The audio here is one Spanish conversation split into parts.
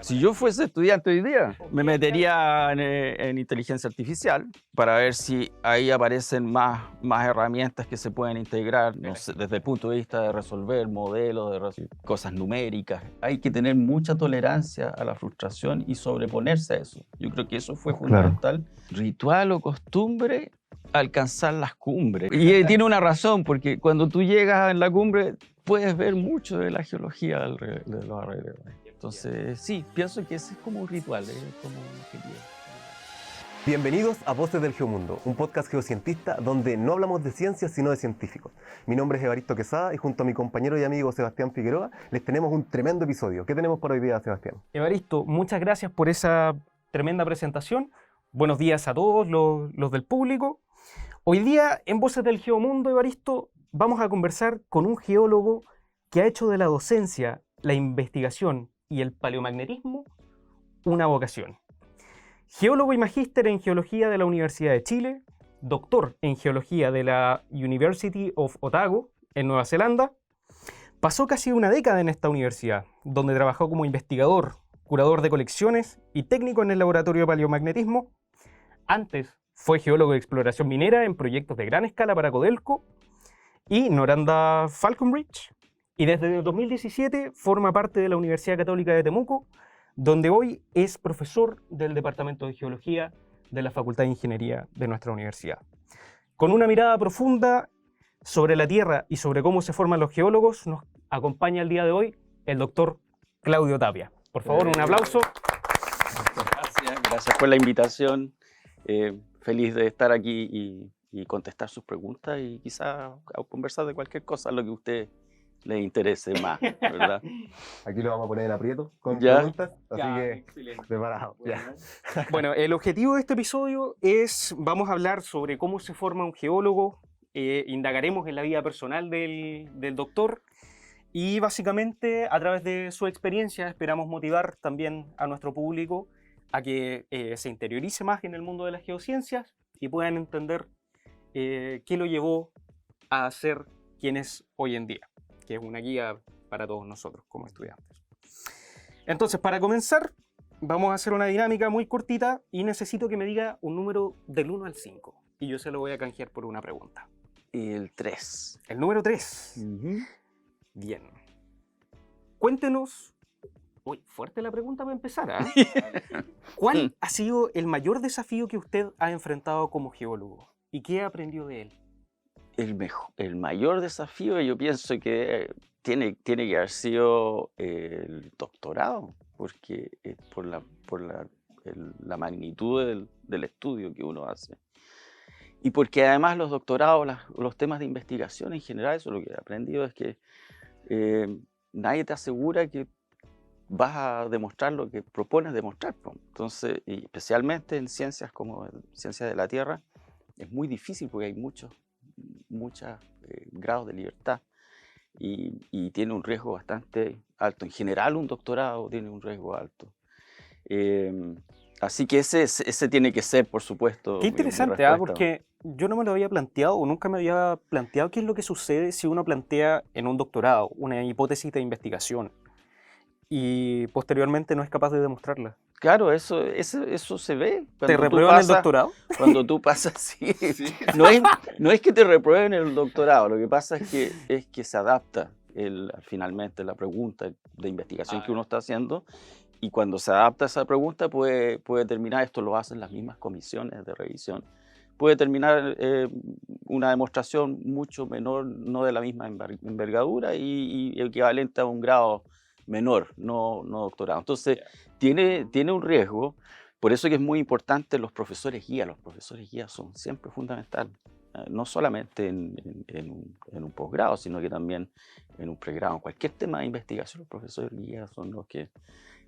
Si yo fuese estudiante hoy día, me metería en inteligencia artificial para ver si ahí aparecen más herramientas que se pueden integrar, no sé, desde el punto de vista de resolver modelos, cosas numéricas. Hay que tener mucha tolerancia a la frustración y sobreponerse a eso. Yo creo que eso fue fundamental. Ritual o costumbre, alcanzar las cumbres. Y tiene una razón, porque cuando tú llegas en la cumbre puedes ver mucho de la geología de los alrededores. Entonces, sí, pienso que ese es como un ritual, es como un objetivo. Bienvenidos a Voces del Geomundo, un podcast geocientista donde no hablamos de ciencias sino de científicos. Mi nombre es Evaristo Quesada y junto a mi compañero y amigo Sebastián Figueroa les tenemos un tremendo episodio. ¿Qué tenemos para hoy día, Sebastián? Evaristo, muchas gracias por esa tremenda presentación. Buenos días a todos los del público. Hoy día en Voces del Geomundo, Evaristo, vamos a conversar con un geólogo que ha hecho de la docencia, la investigación y el paleomagnetismo una vocación. Geólogo y magíster en geología de la Universidad de Chile, doctor en geología de la University of Otago en Nueva Zelanda, pasó casi una década en esta universidad, donde trabajó como investigador, curador de colecciones y técnico en el laboratorio de paleomagnetismo. Antes fue geólogo de exploración minera en proyectos de gran escala para Codelco y Noranda Falconbridge, y desde 2017 forma parte de la Universidad Católica de Temuco, donde hoy es profesor del Departamento de Geología de la Facultad de Ingeniería de nuestra universidad. Con una mirada profunda sobre la Tierra y sobre cómo se forman los geólogos, nos acompaña el día de hoy el doctor Claudio Tapia. Por favor, un aplauso. Gracias por la invitación. Feliz de estar aquí y contestar sus preguntas y quizás conversar de cualquier cosa, lo que a usted le interese más, ¿verdad? Aquí lo vamos a poner en aprieto con Ya. preguntas, así Ya, que excelente. preparado. Ya. Bueno, el objetivo de este episodio es, vamos a hablar sobre cómo se forma un geólogo, indagaremos en la vida personal del doctor y básicamente a través de su experiencia esperamos motivar también a nuestro público a que se interiorice más en el mundo de las geociencias y puedan entender qué lo llevó a ser quien es hoy en día, que es una guía para todos nosotros como estudiantes. Entonces, para comenzar, vamos a hacer una dinámica muy cortita y necesito que me diga un número del 1 al 5 y yo se lo voy a canjear por una pregunta. Y el 3. El número 3. Bien. Cuéntenos. Uy, fuerte la pregunta para empezar, ¿eh? ¿Cuál ha sido el mayor desafío que usted ha enfrentado como geólogo y qué aprendió de él? El mayor desafío, yo pienso que tiene que haber sido el doctorado, porque por la magnitud del estudio que uno hace. Y porque además los doctorados, los temas de investigación en general, eso es lo que he aprendido, es que nadie te asegura que vas a demostrar lo que propones demostrar. Entonces, y especialmente en ciencias como ciencias de la Tierra, es muy difícil porque hay muchos grados de libertad y tiene un riesgo bastante alto. En general, un doctorado tiene un riesgo alto. Así que ese tiene que ser, por supuesto, Qué mi interesante, respuesta. porque yo no me lo había planteado o nunca me había planteado qué es lo que sucede si uno plantea en un doctorado una hipótesis de investigación y posteriormente no es capaz de demostrarla. Claro, eso se ve. ¿Te Cuando tú reprueban el pasas- doctorado? Cuando tú pasas, sí. No es que te reprueben el doctorado, lo que pasa es que se adapta finalmente la pregunta de investigación que uno está haciendo, y cuando se adapta esa pregunta puede terminar, esto lo hacen las mismas comisiones de revisión, puede terminar una demostración mucho menor, no de la misma envergadura y equivalente a un grado menor, no doctorado. Entonces, tiene un riesgo. Por eso que es muy importante los profesores guía. Los profesores guía son siempre fundamentales, no solamente en un posgrado, sino que también en un pregrado. En cualquier tema de investigación, los profesores guía son los que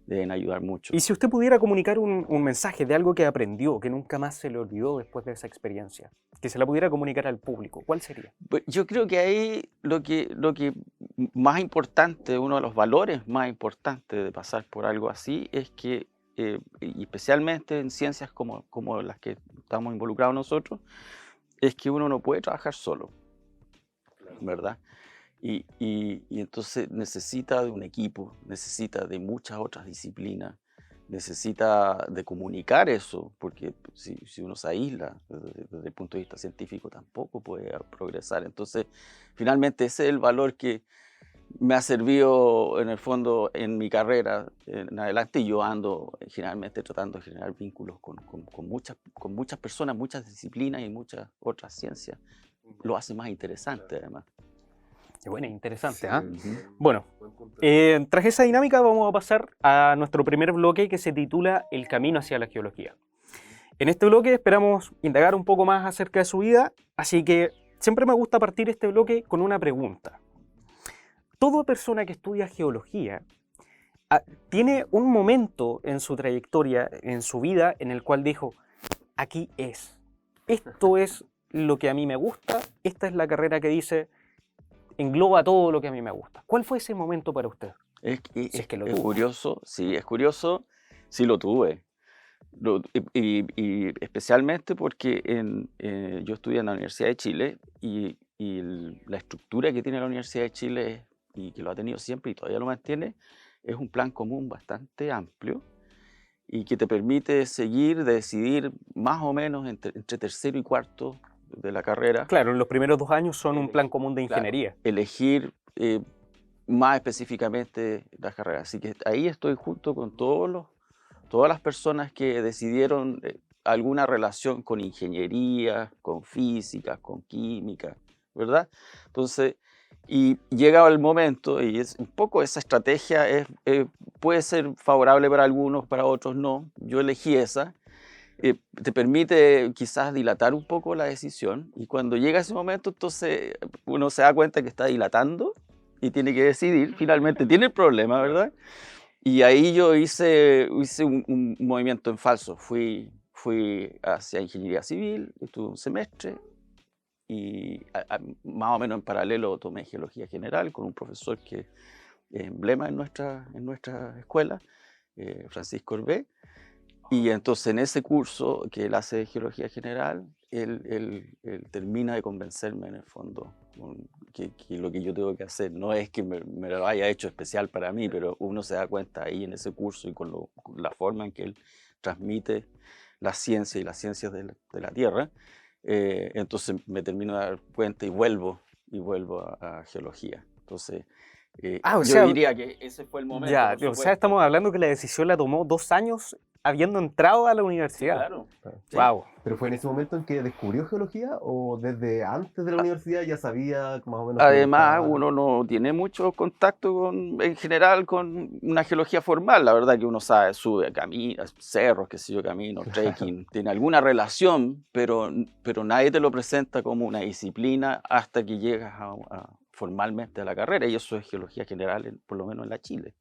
deben ayudar mucho. Y si usted pudiera comunicar un mensaje de algo que aprendió, que nunca más se le olvidó después de esa experiencia, que se la pudiera comunicar al público, ¿cuál sería? Pues yo creo que ahí lo que más importante, uno de los valores más importantes de pasar por algo así es que, y especialmente en ciencias como las que estamos involucrados nosotros, es que uno no puede trabajar solo, ¿verdad? Y entonces necesita de un equipo, necesita de muchas otras disciplinas, necesita de comunicar eso, porque si uno se aísla desde el punto de vista científico tampoco puede progresar. Entonces, finalmente ese es el valor que me ha servido en el fondo en mi carrera en adelante, y yo ando generalmente tratando de generar vínculos con muchas personas, muchas disciplinas y muchas otras ciencias. Lo hace más interesante además. Qué bueno, interesante. Sí. ¿Ah? Ujú. Bueno, tras esa dinámica vamos a pasar a nuestro primer bloque que se titula El camino hacia la geología. En este bloque esperamos indagar un poco más acerca de su vida, así que siempre me gusta partir este bloque con una pregunta. Toda persona que estudia geología tiene un momento en su trayectoria, en su vida, en el cual dijo, aquí es. Esto es lo que a mí me gusta, esta es la carrera que dice, engloba todo lo que a mí me gusta. ¿Cuál fue ese momento para usted? Es que lo es tuvo. curioso, sí lo tuve. Y especialmente porque yo estudié en la Universidad de Chile y la estructura que tiene la Universidad de Chile y que lo ha tenido siempre y todavía lo mantiene, es un plan común bastante amplio y que te permite decidir más o menos entre tercero y cuarto de la carrera. Claro, en los primeros 2 años son un plan común de Claro, ingeniería. elegir más específicamente las carreras. Así que ahí estoy junto con todas las personas que decidieron alguna relación con ingeniería, con física, con química, ¿verdad? Entonces, y llega el momento, y es un poco esa estrategia puede ser favorable para algunos, para otros no. Yo elegí esa. Te permite quizás dilatar un poco la decisión, y cuando llega ese momento, entonces uno se da cuenta que está dilatando y tiene que decidir, finalmente tiene el problema, ¿verdad? Y ahí yo hice un movimiento en falso, fui hacia ingeniería civil, estuve un semestre, y más o menos en paralelo tomé geología general con un profesor que es emblema en nuestra escuela, Francisco Orbé. Y entonces en ese curso que él hace de geología general, él termina de convencerme en el fondo que lo que yo tengo que hacer no es que me lo haya hecho especial para mí, pero uno se da cuenta ahí en ese curso y con la forma en que él transmite la ciencia y las ciencias de la Tierra. Entonces me termino de dar cuenta y vuelvo a geología. Entonces, O yo sea, diría que ese fue el momento. ya, por o sea, supuesto. estamos hablando que la decisión la tomó 2 años habiendo entrado a la universidad. Claro. Sí. Wow. ¿Pero fue en ese momento en que descubrió geología o desde antes de la universidad ya sabía más o menos? Además, uno no tiene mucho contacto en general con una geología formal. La verdad que uno sabe, sube caminos, cerros, qué sé yo, caminos, trekking, tiene alguna relación, pero nadie te lo presenta como una disciplina hasta que llegas formalmente a la carrera, y eso es geología general, por lo menos en la Chile.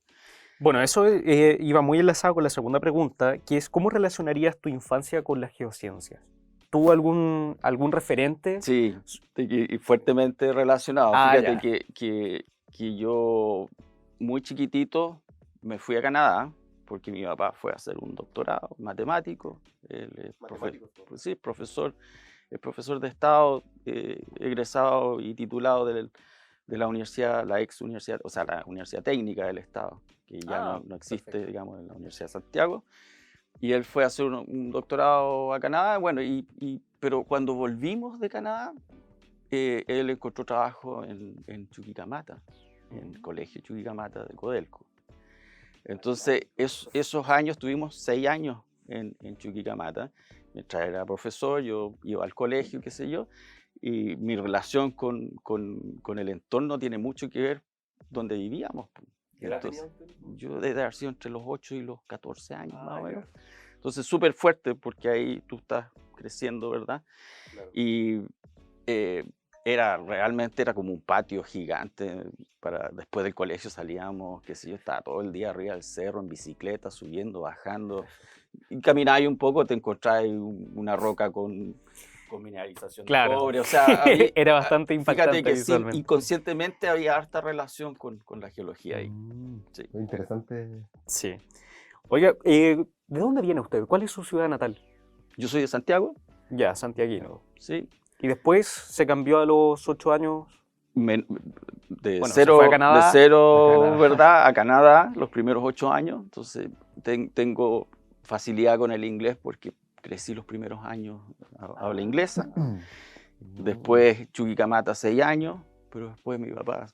Bueno, eso iba muy enlazado con la segunda pregunta, que es ¿cómo relacionarías tu infancia con las geociencias? ¿Tuvo algún referente? Sí, y fuertemente relacionado. Fíjate Ya. que yo, muy chiquitito, me fui a Canadá porque mi papá fue a hacer un doctorado matemático. Él es profesor de Estado, egresado y titulado de la universidad, la ex universidad, o sea, la Universidad Técnica del Estado, que ya no existe, perfecto. digamos, en la Universidad de Santiago. Y él fue a hacer un doctorado a Canadá, bueno, pero cuando volvimos de Canadá, él encontró trabajo en Chuquicamata, en el colegio Chuquicamata de Codelco. Entonces, esos años, tuvimos 6 años en Chuquicamata, mientras era profesor, yo iba al colegio, qué sé yo, y mi relación con el entorno tiene mucho que ver donde vivíamos. Entonces, yo desde haber sido entre los 8 y los 14 años, más o menos. Entonces, súper fuerte, porque ahí tú estás creciendo, ¿verdad? Claro. Y realmente era como un patio gigante. Después del colegio salíamos, qué sé yo, estaba todo el día arriba del cerro, en bicicleta, subiendo, bajando. Y caminabas un poco, te encontrabas una roca con mineralización de cobre. O sea, era bastante impactante. Fíjate que visualmente. inconscientemente había harta relación con la geología ahí. Sí. Muy interesante. Sí. Oiga, ¿de dónde viene usted? ¿Cuál es su ciudad natal? Yo soy de Santiago. Ya, santiaguino. Sí. Y después se cambió a los 8 años. de Bueno, se cero, fue a Canadá. ¿verdad? A Canadá los primeros 8 años. Entonces tengo facilidad con el inglés porque crecí los primeros años habla inglesa. Después Chuquicamata 6 años, pero después mi papá,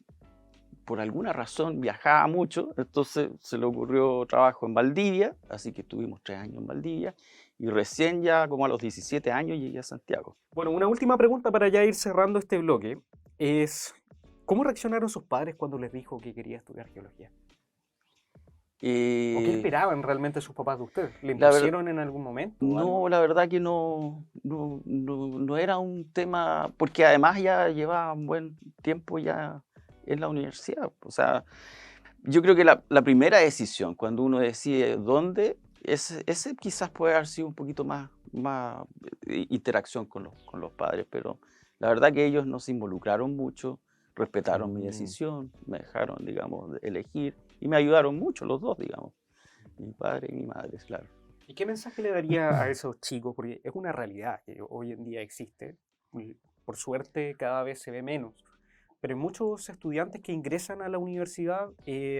por alguna razón, viajaba mucho, entonces se le ocurrió trabajo en Valdivia, así que estuvimos 3 años en Valdivia, y recién ya como a los 17 años llegué a Santiago. Bueno, una última pregunta para ya ir cerrando este bloque es, ¿cómo reaccionaron sus padres cuando les dijo que quería estudiar geología? ¿O qué esperaban realmente sus papás de usted? ¿Le impusieron en algún momento? No, la verdad que no era un tema, porque además ya llevaba un buen tiempo ya en la universidad. O sea, yo creo que la primera decisión, cuando uno decide dónde, ese quizás puede haber sido un poquito más interacción con los padres, pero la verdad que ellos no se involucraron mucho, respetaron mi decisión, me dejaron, digamos, elegir y me ayudaron mucho los dos, digamos, mi padre y mi madre, claro. ¿Y qué mensaje le daría a esos chicos? Porque es una realidad que hoy en día existe. Y por suerte cada vez se ve menos. Pero hay muchos estudiantes que ingresan a la universidad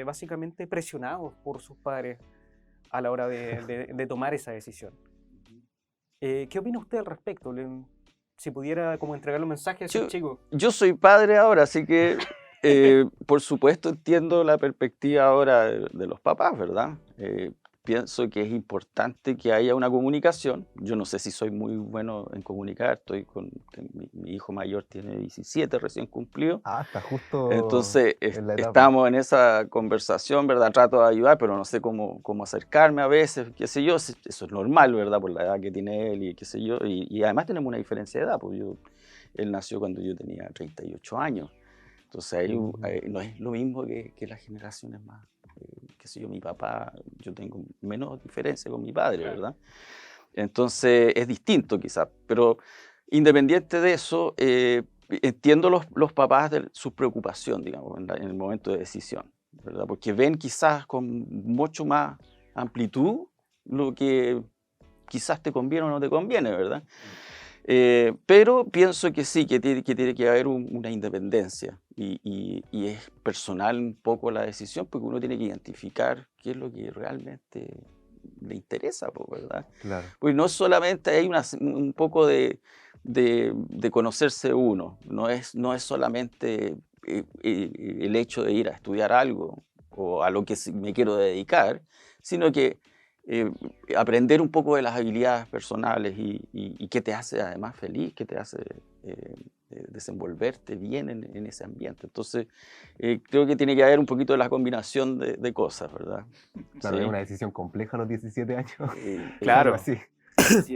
básicamente presionados por sus padres a la hora de tomar esa decisión. ¿Qué opina usted al respecto? Si pudiera como entregarle un mensaje a esos chicos. Yo soy padre ahora, así que por supuesto entiendo la perspectiva ahora de los papás, ¿verdad? Pienso que es importante que haya una comunicación. Yo no sé si soy muy bueno en comunicar. Mi hijo mayor tiene 17 recién cumplido. Está justo. Entonces en la etapa. estamos en esa conversación, ¿verdad? Trato de ayudar, pero no sé cómo acercarme a veces, qué sé yo. Eso es normal, ¿verdad? Por la edad que tiene él y qué sé yo. Y además tenemos una diferencia de edad, pues él nació cuando yo tenía 38 años. Entonces ahí no es lo mismo que las generaciones más. Qué sé yo, mi papá, yo tengo menos diferencia con mi padre, ¿verdad? Entonces es distinto quizás, pero independiente de eso, entiendo los papás de su preocupación, digamos, en el momento de decisión, ¿verdad? Porque ven quizás con mucho más amplitud lo que quizás te conviene o no te conviene, ¿verdad? Pero pienso que sí, que tiene que haber una independencia y es personal un poco la decisión porque uno tiene que identificar qué es lo que realmente le interesa, ¿verdad? Claro. Pues no solamente hay un poco de conocerse uno, no es solamente el hecho de ir a estudiar algo o a lo que me quiero dedicar, sino que aprender un poco de las habilidades personales y qué te hace además feliz, qué te hace desenvolverte bien en ese ambiente. Entonces, creo que tiene que haber un poquito de la combinación de cosas, ¿verdad? Claro, ¿Sí? es una decisión compleja a los 17 años. Claro. Así.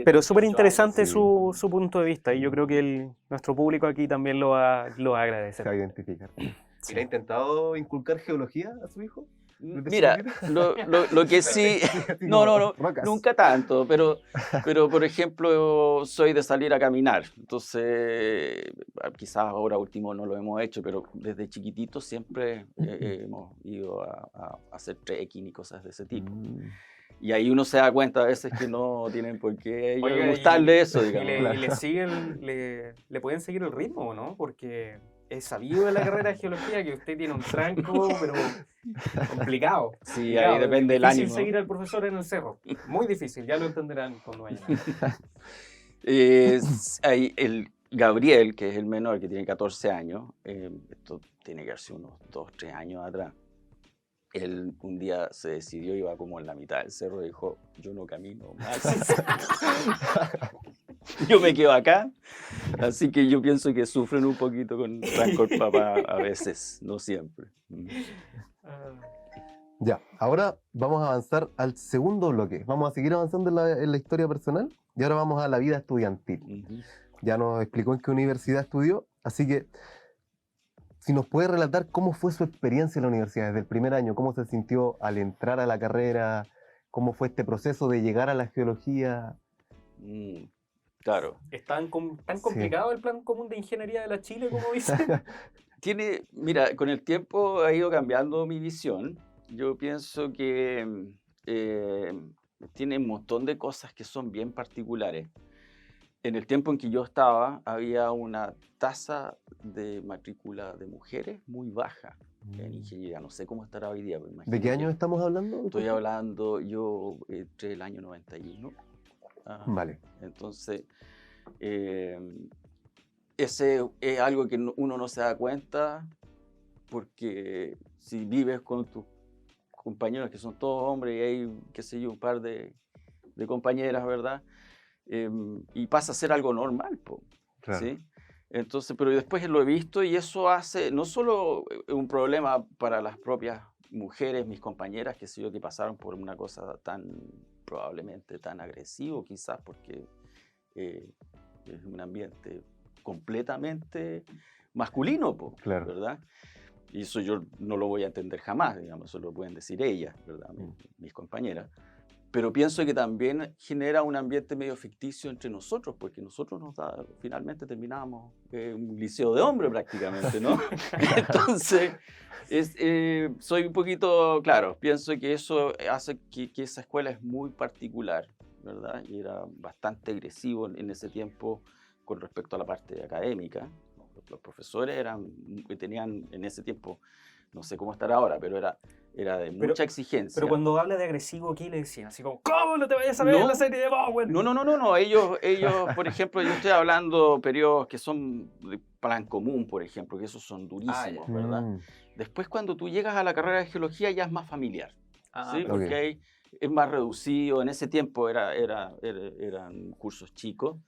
Pero súper interesante sí. su punto de vista y yo creo que nuestro público aquí también lo va a agradecer. Se va a identificar. Sí. ¿Y le ha intentado inculcar geología a su hijo? Mira, lo que sí, no, nunca tanto, pero por ejemplo, soy de salir a caminar, entonces quizás ahora último no lo hemos hecho, pero desde chiquitito siempre hemos ido a hacer trekking y cosas de ese tipo. Y ahí uno se da cuenta a veces que no tienen por qué gustarle eso, digamos. ¿Le pueden seguir el ritmo o no? Porque es sabido de la carrera de geología que usted tiene un tranco, pero complicado. Sí, ahí depende del ánimo. Es difícil seguir al profesor en el cerro. Muy difícil, ya lo entenderán cuando vayan. Ahí el Gabriel, que es el menor, que tiene 14 años, esto tiene que hacerse unos 2, 3 años atrás. Él un día se decidió, iba como en la mitad del cerro y dijo, yo no camino más. Yo me quedo acá. Así que yo pienso que sufren un poquito con Rancor Papá a veces, no siempre. Ya, ahora vamos a avanzar al segundo bloque. Vamos a seguir avanzando en la historia personal y ahora vamos a la vida estudiantil. Ya nos explicó en qué universidad estudió, así que si nos puede relatar cómo fue su experiencia en la universidad desde el primer año, cómo se sintió al entrar a la carrera, cómo fue este proceso de llegar a la geología. Claro. ¿Es tan complicado el plan común de ingeniería de la Chile, como dice? Mira, con el tiempo ha ido cambiando mi visión. Yo pienso que tiene un montón de cosas que son bien particulares. en el tiempo en que yo estaba, había una tasa de matrícula de mujeres muy baja en ingeniería. No sé cómo estará hoy día, pero ¿De qué año imagínate. estamos hablando? Estoy hablando yo entre el año 91. Vale. Entonces, ese es algo que uno no se da cuenta, porque si vives con tus compañeros que son todos hombres y hay, qué sé yo, un par de compañeras, ¿verdad? Y pasa a ser algo normal, Claro. ¿sí? Entonces, pero después lo he visto y eso hace no solo un problema para las propias mujeres, mis compañeras, qué sé yo, que pasaron por una cosa probablemente tan agresivo, quizás porque es un ambiente completamente masculino, Claro. ¿verdad? Y eso yo no lo voy a entender jamás, digamos, eso lo pueden decir ellas, ¿verdad? Mis compañeras. Pero pienso que también genera un ambiente medio ficticio entre nosotros, porque nosotros finalmente terminábamos un liceo de hombres prácticamente, ¿no? Entonces, soy un poquito, claro, pienso que eso hace que esa escuela es muy particular, ¿verdad? Y era bastante agresivo en ese tiempo con respecto a la parte académica. Los profesores tenían en ese tiempo, no sé cómo estará ahora, pero era de mucha exigencia. Pero cuando habla de agresivo, ¿qué le decían? Así como, ¿cómo no te vayas a ver la serie de Bowen? No. Ellos, por ejemplo, yo estoy hablando periodos que son de plan común, por ejemplo, que esos son durísimos, ¿verdad? Después, cuando tú llegas a la carrera de geología, ya es más familiar, ¿sí? Porque ahí es más reducido. En ese tiempo eran cursos chicos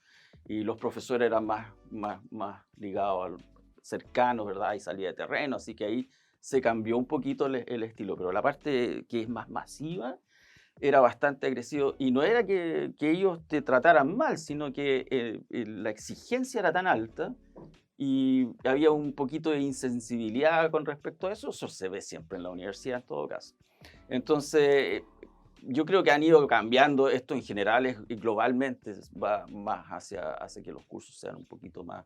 y los profesores eran más ligados cercanos, ¿verdad? Y salida de terreno, así que ahí se cambió un poquito el estilo, pero la parte que es más masiva era bastante agresivo, y no era que ellos te trataran mal, sino que la exigencia era tan alta y había un poquito de insensibilidad con respecto a eso. Eso se ve siempre en la universidad en todo caso. Entonces, yo creo que han ido cambiando esto en general, y globalmente va más hacia que los cursos sean un poquito más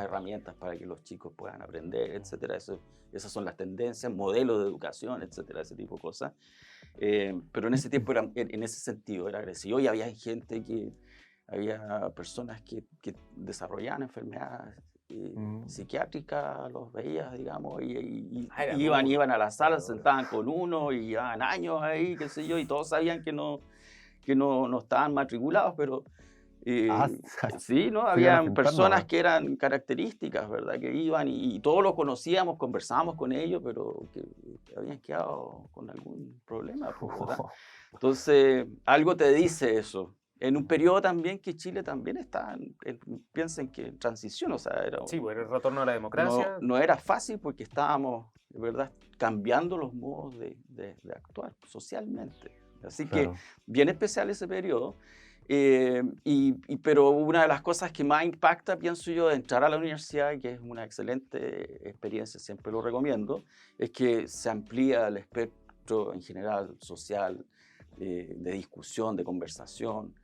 herramientas para que los chicos puedan aprender, etcétera. Esas son las tendencias, modelos de educación, etcétera, ese tipo de cosas. Pero en ese tiempo, en ese sentido, era agresivo, y había había personas que desarrollaban enfermedades psiquiátricas, los veías, digamos, y iban a la sala, se sentaban con uno y llevaban años ahí, qué sé yo, y todos sabían que no estaban matriculados, pero sí, ¿no? Habían personas que eran características, ¿verdad? Que iban y todos los conocíamos, conversábamos con ellos, pero que habían quedado con algún problema, ¿verdad? Entonces, algo te dice eso. En un periodo también que Chile también está, piensen que en transición, o sea, sí, pues el retorno a la democracia. No era fácil, porque estábamos, de verdad, cambiando los modos de actuar socialmente. Así que bien especial ese periodo. Pero una de las cosas que más impacta, pienso yo, de entrar a la universidad, que es una excelente experiencia, siempre lo recomiendo, es que se amplía el espectro en general social, de discusión, de conversación.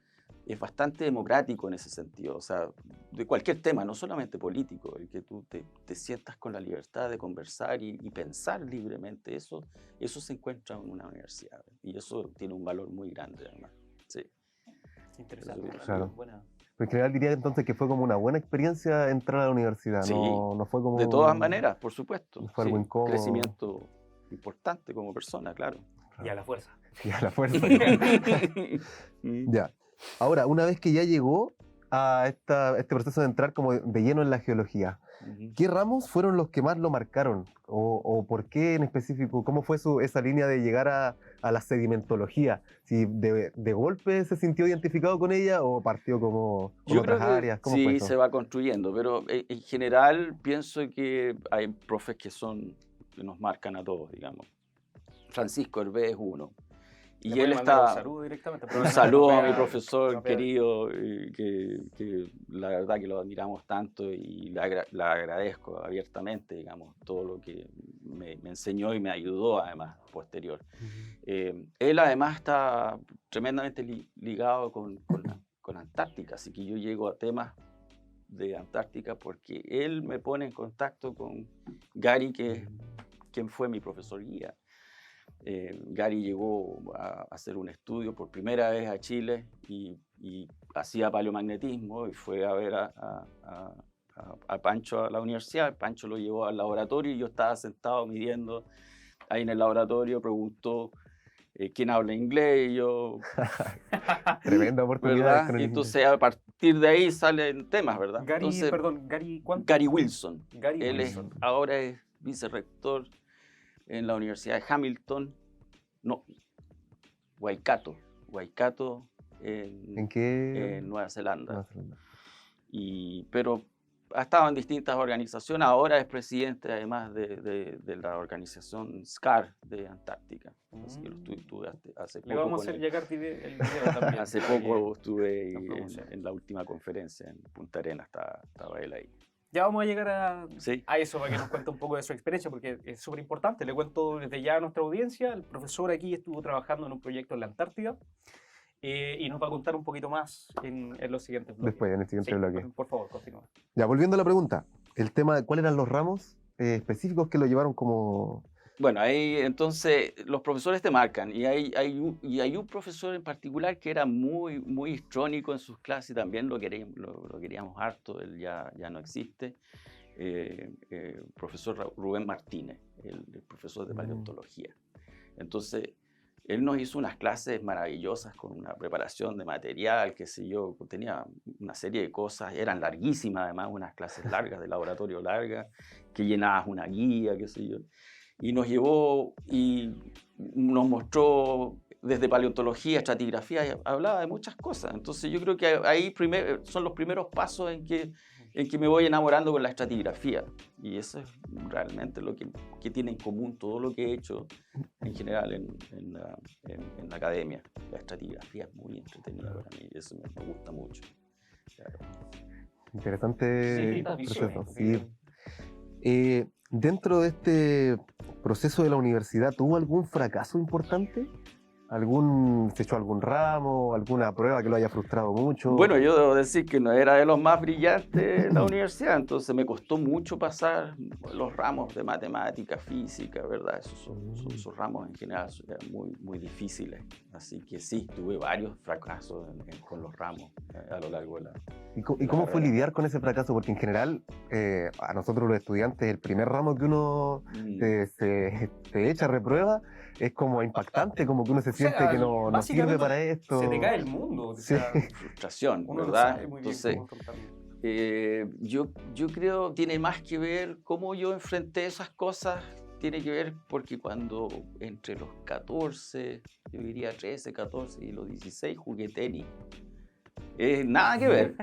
Es bastante democrático en ese sentido, o sea, de cualquier tema, no solamente político, el que tú te sientas con la libertad de conversar y pensar libremente, eso se encuentra en una universidad, y eso tiene un valor muy grande, además. Sí. Interesante. Claro. En general diría entonces que fue como una buena experiencia entrar a la universidad, sí, no fue como... De todas maneras, por supuesto. No fue algo incómodo. Crecimiento importante como persona, claro. Y a la fuerza. Y a la fuerza. Ya. Ahora, una vez que ya llegó a este proceso de entrar como de lleno en la geología, ¿qué ramos fueron los que más lo marcaron? ¿O por qué en específico? ¿Cómo fue esa línea de llegar a la sedimentología? ¿Si de golpe se sintió identificado con ella o partió como con otras áreas? ¿Cómo fue eso? Se va construyendo, pero en general pienso que hay profes que nos marcan a todos, digamos. Francisco Hervé es uno. Y él está... Un saludo a mi profesor querido, que la verdad que lo admiramos tanto, y le agradezco abiertamente, digamos, todo lo que me enseñó y me ayudó, además, posterior. Él además está tremendamente ligado con Antártica, así que yo llego a temas de Antártica porque él me pone en contacto con Gary, quien fue mi profesor guía. Gary llegó a hacer un estudio por primera vez a Chile, y y hacía paleomagnetismo y fue a ver a Pancho a la universidad. Pancho lo llevó al laboratorio y yo estaba sentado midiendo ahí en el laboratorio, preguntó quién habla inglés y yo... Tremenda oportunidad. ¿verdad? Con el Y entonces a partir de ahí salen temas, ¿verdad? Gary, Entonces, perdón, Gary, ¿cuánto? Gary Wilson. Gary Él Wilson. ahora es vicerrector en la Universidad de Hamilton, no, Waikato ¿En qué? en Nueva Zelanda. Nueva Zelanda. Pero ha estado en distintas organizaciones, ahora es presidente además de la organización SCAR de Antártica. Así que lo estuve hace poco. Le vamos a con hacer él. llegar el video también. Hace para poco que estuve nos promocione. en la última conferencia en Punta Arenas, estaba él ahí. Ya vamos a llegar Sí. a eso para que nos cuente un poco de su experiencia, porque es súper importante. Le cuento desde ya a nuestra audiencia, el profesor aquí estuvo trabajando en un proyecto en la Antártida y nos va a contar un poquito más en los siguientes bloques. Después, en el siguiente Sí, bloque. por favor, continúa. Ya, volviendo a la pregunta, el tema de cuáles eran los ramos específicos que lo llevaron como... Bueno, ahí entonces los profesores te marcan y hay un profesor en particular que era muy histrónico en sus clases y también lo queríamos harto, él ya no existe, profesor Rubén Martínez, el profesor de paleontología. Entonces, él nos hizo unas clases maravillosas con una preparación de material, qué sé yo, tenía una serie de cosas, eran larguísimas además, unas clases largas, de laboratorio largas, que llenabas una guía, qué sé yo. Y nos llevó y nos mostró desde paleontología, estratigrafía, y hablaba de muchas cosas. Entonces yo creo que ahí son los primeros pasos en que me voy enamorando con la estratigrafía. Y eso es realmente lo que tiene en común todo lo que he hecho en general en la academia. La estratigrafía es muy entretenida para mí y eso me gusta mucho. Claro. Interesante Sí, proceso. sí. Sí. Dentro de este proceso de la universidad, ¿tuvo algún fracaso importante? ¿Se echó algún ramo, alguna prueba que lo haya frustrado mucho? Bueno, yo debo decir que no era de los más brillantes en la universidad, entonces me costó mucho pasar los ramos de matemática, física, ¿verdad? Esos ramos en general eran muy difíciles, así que sí, tuve varios fracasos con los ramos a lo largo de la... ¿Y cómo fue lidiar con ese fracaso? Porque en general, a nosotros los estudiantes, el primer ramo que uno se echa reprueba es como impactante, como que uno se siente que no sirve para esto. Se te cae el mundo. Sí. O sea, frustración, uno ¿verdad? No sabe muy bien Entonces, cómo afrontarlo. yo creo tiene más que ver cómo yo enfrenté esas cosas, tiene que ver porque cuando entre los 14, yo diría 13, 14 y los 16 jugué tenis. Nada que ver,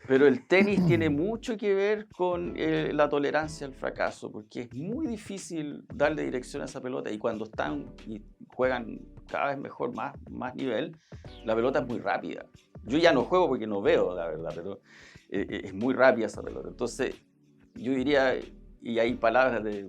pero el tenis tiene mucho que ver con la tolerancia al fracaso, porque es muy difícil darle dirección a esa pelota y cuando están y juegan cada vez mejor, más nivel, la pelota es muy rápida. Yo ya no juego porque no veo, la verdad, pero es muy rápida esa pelota. Entonces, yo diría, y hay palabras de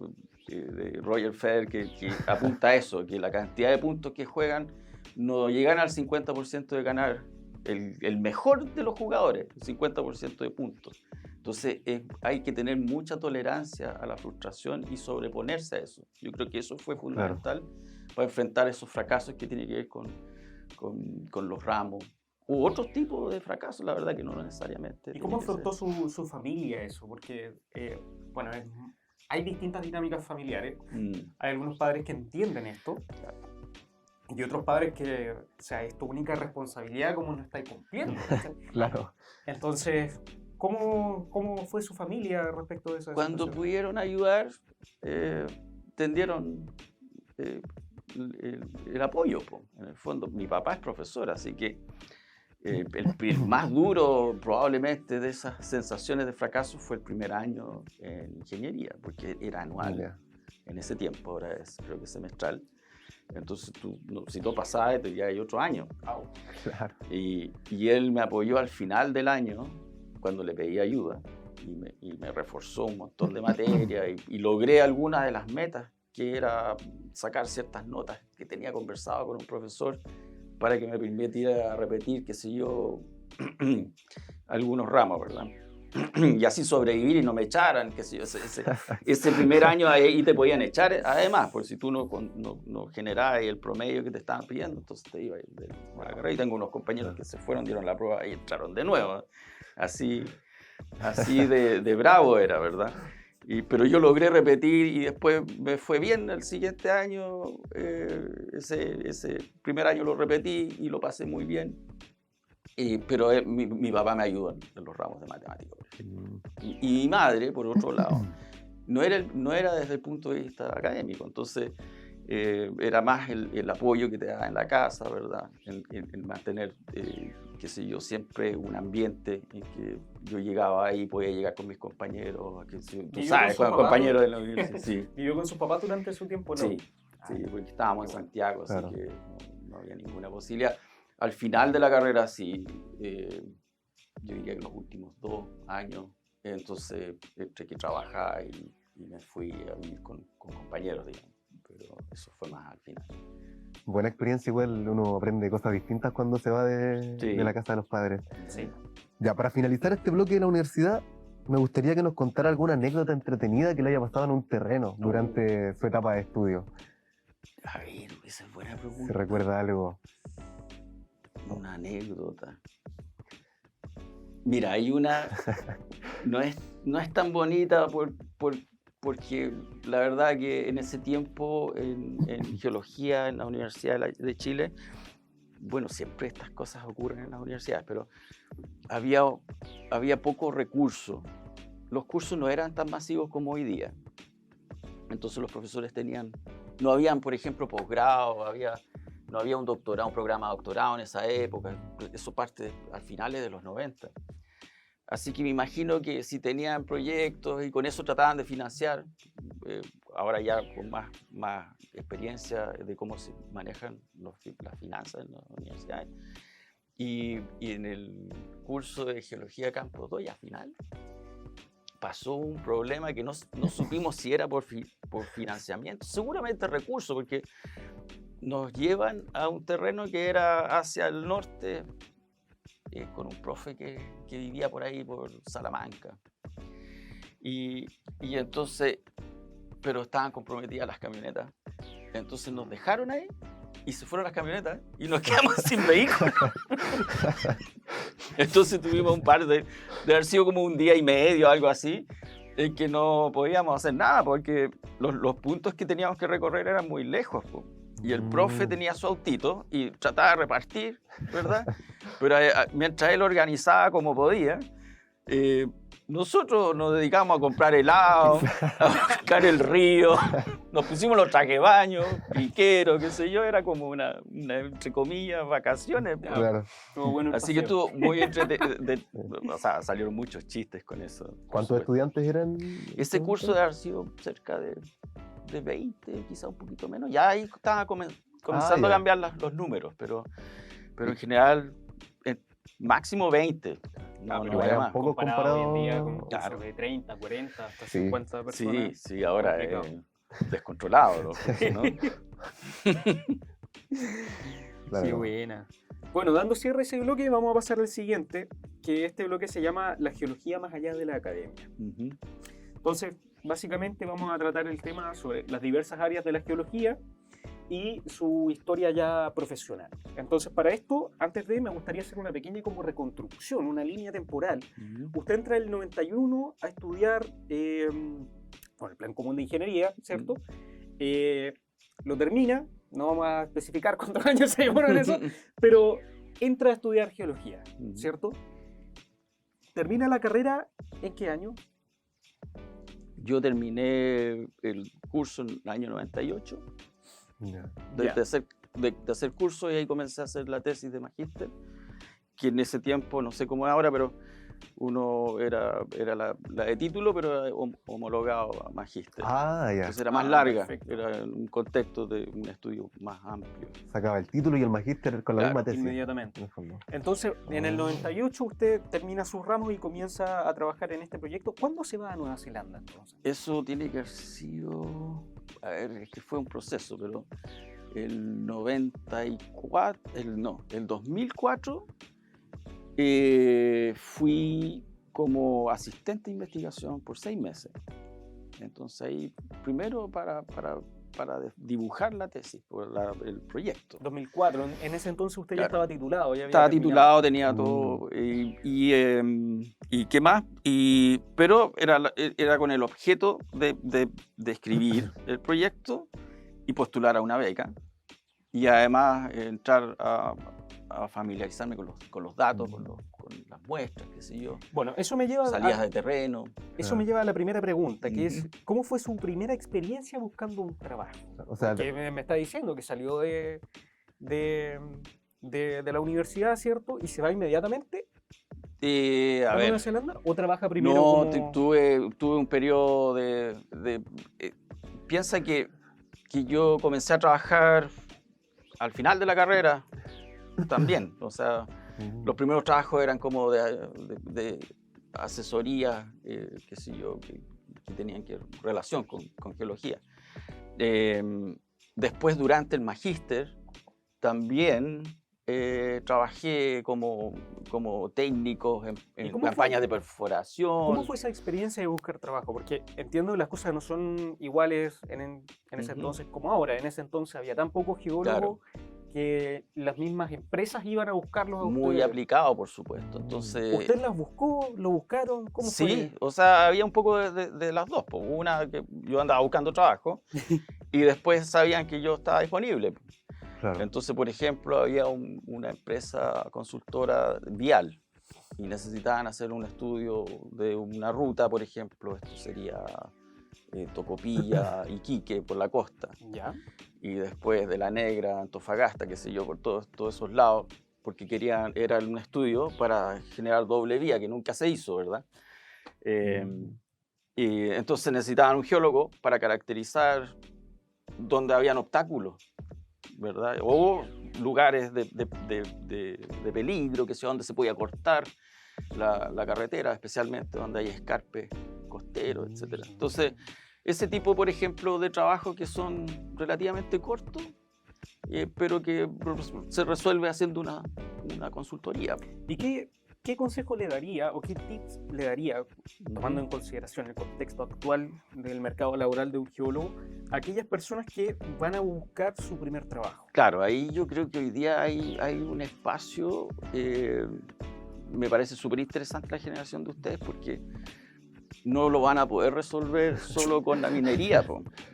Roger Federer que apunta a eso, que la cantidad de puntos que juegan no llegan al 50% de ganar el mejor de los jugadores, el 50% de puntos. Entonces hay que tener mucha tolerancia a la frustración y sobreponerse a eso. Yo creo que eso fue fundamental para enfrentar esos fracasos que tienen que ver con los ramos u otros tipos de fracasos, la verdad que no necesariamente. ¿Y cómo afrontó su familia eso? Porque, bueno, hay distintas dinámicas familiares. Hay algunos padres que entienden esto. Claro. Y otros padres que, o sea, es tu única responsabilidad como no estáis cumpliendo. Claro. Entonces, ¿cómo fue su familia respecto de eso? Cuando pudieron ayudar, tendieron el apoyo. En el fondo, mi papá es profesor, así que el más duro probablemente de esas sensaciones de fracaso fue el primer año en ingeniería, porque era anual en ese tiempo, ahora creo que es semestral. Entonces, si tú pasabas, ya hay otro año. Claro. Y él me apoyó al final del año, cuando le pedí ayuda, y me reforzó un montón de materia, y logré algunas de las metas, que era sacar ciertas notas que tenía conversado con un profesor para que me permitiera repetir, qué sé yo, algunos ramos, ¿verdad? y así sobrevivir y no me echaran, qué sé yo, ese primer año ahí te podían echar, además, por si tú no generabas el promedio que te estaban pidiendo, entonces te iba de la carrera. Y tengo unos compañeros que se fueron, dieron la prueba y entraron de nuevo. Así de bravo era, ¿verdad? Pero yo logré repetir y después me fue bien el siguiente año. Ese primer año lo repetí y lo pasé muy bien. Pero mi papá me ayudó en los ramos de matemáticas. Y mi madre, por otro lado, no era desde el punto de vista académico. Entonces, era más el apoyo que te daba en la casa, ¿verdad? El mantener, qué sé yo, siempre un ambiente en que yo llegaba ahí, podía llegar con mis compañeros, tú sabes, con compañeros de la universidad. Sí. ¿Vivió con sus papás durante su tiempo? No. Sí, porque estábamos en Santiago, claro. Así que no había ninguna posibilidad. Al final de la carrera, sí, yo diría que los últimos 2 años, entonces entre que trabajaba y me fui a vivir con compañeros, digamos. Pero eso fue más al final. Buena experiencia, igual uno aprende cosas distintas cuando se va de la casa de los padres. Sí. Ya, para finalizar este bloque de la universidad, me gustaría que nos contara alguna anécdota entretenida que le haya pasado en un terreno durante su etapa de estudio. A ver, esa es buena pregunta. ¿Se recuerda algo? Una anécdota. Mira, hay una, no es tan bonita porque la verdad que en ese tiempo en geología en la Universidad de Chile, bueno, siempre estas cosas ocurren en las universidades, pero había pocos recursos. Los cursos no eran tan masivos como hoy día. Entonces los profesores no habían, por ejemplo, posgrado, no había un doctorado, un programa de doctorado en esa época. Eso parte a finales de los 90. Así que me imagino que si tenían proyectos y con eso trataban de financiar, ahora ya con más experiencia de cómo se manejan las finanzas en las universidades. Y en el curso de Geología Campo 2, al final, pasó un problema que no supimos si era por financiamiento, seguramente recursos, porque nos llevan a un terreno que era hacia el norte, con un profe que vivía por ahí, por Salamanca. Y entonces, pero estaban comprometidas las camionetas. Entonces nos dejaron ahí y se fueron las camionetas y nos quedamos sin vehículos. Entonces tuvimos un par de haber sido como un día y medio, algo así, en que no podíamos hacer nada porque los puntos que teníamos que recorrer eran muy lejos, po. Y el profe tenía su autito y trataba de repartir, ¿verdad? Pero mientras él organizaba como podía, nosotros nos dedicamos a comprar helado, a buscar el río, nos pusimos los trajes de baño, piqueros, qué sé yo, era como una entre comillas, vacaciones. Claro. Bueno, así que estuvo muy entretenido, o sea, salieron muchos chistes con eso. ¿Cuántos estudiantes eran? Este curso debe haber sido cerca de 20, quizá un poquito menos. Ya ahí estaba comenzando a cambiar los números, pero en general máximo 20. No había más. Poco comparado hoy en día con claro, de 30, 40, hasta 50 personas. Sí, ahora es descontrolado, ¿no? Claro. Sí, buena. Bueno, dando cierre a ese bloque, vamos a pasar al siguiente, que este bloque se llama La geología más allá de la academia. Entonces, básicamente vamos a tratar el tema sobre las diversas áreas de la geología y su historia ya profesional. Entonces, para esto, me gustaría hacer una pequeña como reconstrucción, una línea temporal. Usted entra en el 91 a estudiar con el Plan Común de Ingeniería, ¿cierto? Lo termina, no vamos a especificar cuántos años se demoró en eso, pero entra a estudiar geología, ¿cierto? ¿Termina la carrera en qué año? Yo terminé el curso en el año 98. De hacer curso y ahí comencé a hacer la tesis de magíster, que en ese tiempo, no sé cómo es ahora, pero uno era la de título, pero era homologado a magíster. Entonces era más larga, perfecto. Era en un contexto de un estudio más amplio. Sacaba el título y el magíster con la misma tesis. Inmediatamente. Entonces, en el 98 usted termina sus ramos y comienza a trabajar en este proyecto. ¿Cuándo se va a Nueva Zelanda entonces? Eso tiene que haber sido... A ver, es que fue un proceso, pero el 2004 fui como asistente de investigación por 6 meses. Entonces ahí, primero para dibujar la tesis, el proyecto. 2004, en ese entonces usted ya estaba titulado. Ya había Estaba terminado. titulado, tenía todo. ¿Y qué más? Pero era con el objeto de escribir el proyecto y postular a una beca. Y además entrar a familiarizarme con los datos, con las muestras, qué sé yo. Bueno, eso me lleva Salidas de terreno. Eso me lleva a la primera pregunta, que es, ¿cómo fue su primera experiencia buscando un trabajo? O sea, Porque me está diciendo que salió de la universidad, ¿cierto? Y se va inmediatamente A a ver, Nueva Zelanda, ¿o trabaja primero no, como... tuve un periodo piensa que yo comencé a trabajar al final de la carrera también. O sea, los primeros trabajos eran como de asesoría, qué sé yo, que tenían relación con geología. Después, durante el magíster, también trabajé como técnico en campañas de perforación. ¿Cómo fue esa experiencia de buscar trabajo? Porque entiendo que las cosas no son iguales en ese entonces como ahora. En ese entonces había tan pocos geólogos que las mismas empresas iban a buscarlos a ustedes. Muy aplicado, por supuesto. Entonces, ¿usted las buscó? ¿Lo buscaron? ¿Cómo fue? Sí, o sea, había un poco de las dos. Pues. Una, que yo andaba buscando trabajo y después sabían que yo estaba disponible. Claro. Entonces, por ejemplo, había una empresa consultora vial y necesitaban hacer un estudio de una ruta, por ejemplo, esto sería Tocopilla, Iquique, por la costa. ¿Ya? Y después de La Negra, Antofagasta, qué sé yo, por todos esos lados, porque era un estudio para generar doble vía, que nunca se hizo, ¿verdad? Y entonces necesitaban un geólogo para caracterizar dónde habían obstáculos, ¿verdad? O lugares de peligro, que sea donde se podía cortar la carretera, especialmente donde hay escarpes costeros, etc. Entonces, ese tipo, por ejemplo, de trabajos que son relativamente cortos, pero que se resuelve haciendo una consultoría. ¿Y qué consejo le daría o qué tips le daría, tomando en consideración el contexto actual del mercado laboral de un geólogo, a aquellas personas que van a buscar su primer trabajo? Claro, ahí yo creo que hoy día hay un espacio, me parece súper interesante la generación de ustedes, porque no lo van a poder resolver solo con la minería,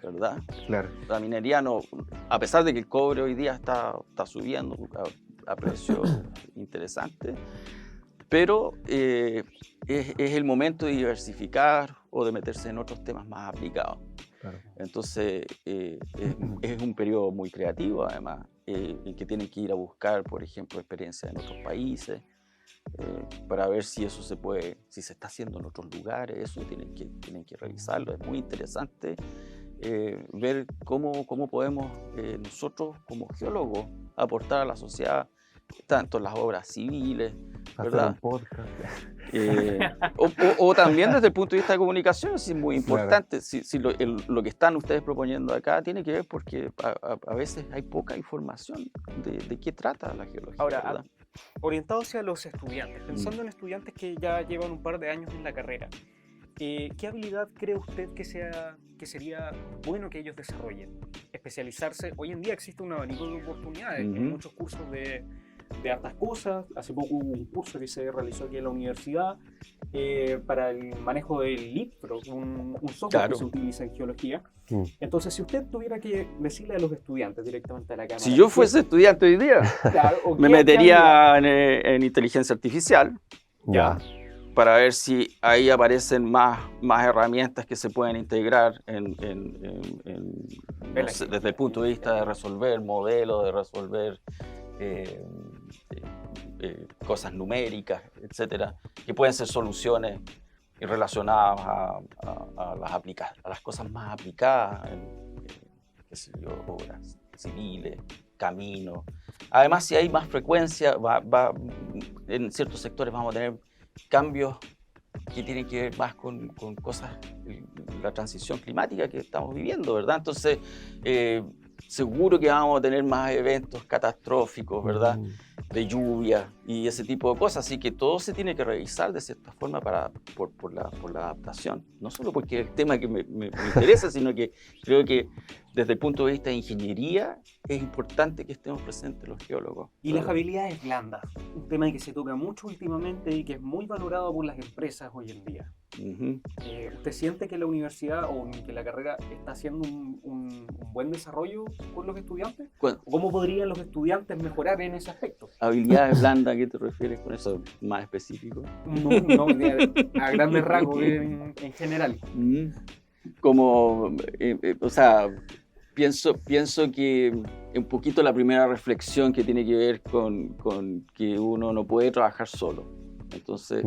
¿verdad? Claro. La minería no, a pesar de que el cobre hoy día está subiendo a precios interesantes, pero es el momento de diversificar o de meterse en otros temas más aplicados. Claro. Entonces, es un periodo muy creativo, además, en que tienen que ir a buscar, por ejemplo, experiencia en otros países, para ver si eso si se está haciendo en otros lugares. Eso tienen que revisarlo. Es muy interesante ver cómo podemos nosotros como geólogos aportar a la sociedad, tanto en las obras civiles, ¿verdad? Hacer un podcast. O también desde el punto de vista de comunicación, es muy importante. Claro. Si lo que están ustedes proponiendo acá tiene que ver porque a veces hay poca información de qué trata la geología. Ahora, ¿verdad? Orientado hacia los estudiantes, pensando en estudiantes que ya llevan un par de años en la carrera, ¿qué habilidad cree usted que sería bueno que ellos desarrollen? Especializarse. Hoy en día existe un abanico de oportunidades, hay muchos cursos de hartas cosas. Hace poco hubo un curso que se realizó aquí en la universidad para el manejo del LIPRO, un software que se utiliza en geología. Entonces, si usted tuviera que decirle a los estudiantes directamente a la cámara... Si yo fuese estudiante hoy día, claro, me metería en inteligencia artificial. Ya. Para ver si ahí aparecen más herramientas que se pueden integrar desde el punto de vista de resolver modelos, de resolver cosas numéricas, etcétera, que pueden ser soluciones relacionadas a las cosas más aplicadas, qué sé yo, obras civiles, caminos. Además, si hay más frecuencia, en ciertos sectores vamos a tener cambios que tienen que ver más con cosas, la transición climática que estamos viviendo, ¿verdad? Entonces, seguro que vamos a tener más eventos catastróficos, ¿verdad? de lluvia y ese tipo de cosas. Así que todo se tiene que revisar de cierta forma por la adaptación. No solo porque es el tema que me interesa, sino que creo que desde el punto de vista de ingeniería es importante que estemos presentes los geólogos. Y las habilidades blandas, un tema que se toca mucho últimamente y que es muy valorado por las empresas hoy en día. Uh-huh. ¿Usted siente que la universidad o que la carrera está haciendo un buen desarrollo con los estudiantes? ¿Cómo podrían los estudiantes mejorar en ese aspecto? ¿Habilidades blandas? ¿A qué te refieres con eso más específico? No, a grandes rasgos en general. Como, o sea, pienso que un poquito la primera reflexión que tiene que ver con que uno no puede trabajar solo. Entonces,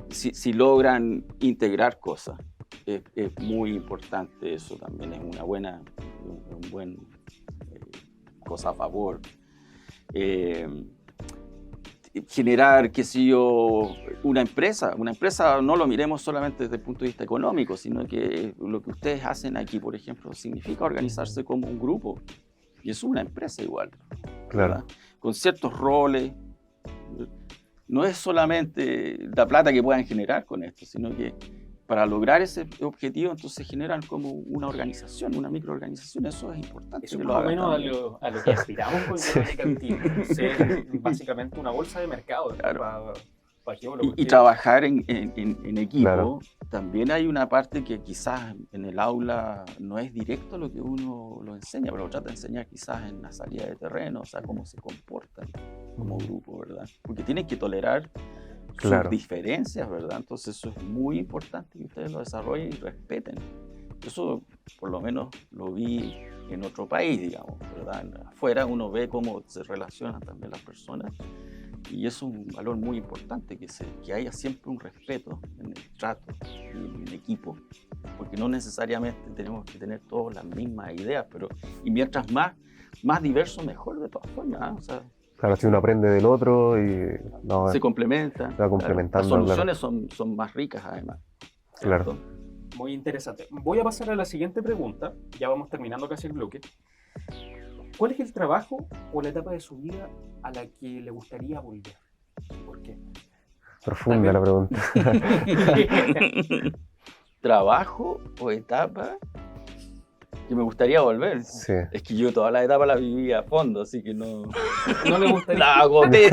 si logran integrar cosas, es muy importante. Eso también es un buen cosa a favor. Generar, qué sé yo, una empresa no lo miremos solamente desde el punto de vista económico, sino que lo que ustedes hacen aquí, por ejemplo, significa organizarse como un grupo, y es una empresa igual, Claro. ¿verdad? Con ciertos roles. No es solamente la plata que puedan generar con esto, sino que para lograr ese objetivo, entonces generan como una organización, una microorganización. Eso es importante. Eso es más o menos a lo que aspiramos con Cantina. Ser básicamente una bolsa de mercado. Claro. Para geólogos. Y trabajar en equipo. Claro. También hay una parte que quizás en el aula no es directo lo que uno lo enseña, pero lo trata de enseñar quizás en la salida de terreno, o sea, cómo se comportan como grupo, ¿verdad? Porque tienen que tolerar sus diferencias, ¿verdad? Entonces eso es muy importante que ustedes lo desarrollen y respeten. Eso por lo menos lo vi en otro país, digamos, ¿verdad? Afuera uno ve cómo se relacionan también las personas y eso es un valor muy importante, que haya siempre un respeto en el trato y en el equipo, porque no necesariamente tenemos que tener todas las mismas ideas, y mientras más diverso mejor de todas formas, ¿eh? O sea, claro, si uno aprende del otro y se complementan. Se va complementando. Las soluciones son más ricas además. ¿Cierto? Claro. Muy interesante. Voy a pasar a la siguiente pregunta. Ya vamos terminando casi el bloque. ¿Cuál es el trabajo o la etapa de su vida a la que le gustaría volver? ¿Por qué? Profunda la pregunta. ¿Trabajo o etapa que me gustaría volver? Sí. Es que yo toda la etapa la viví a fondo, así que no le gustaría. La agoté.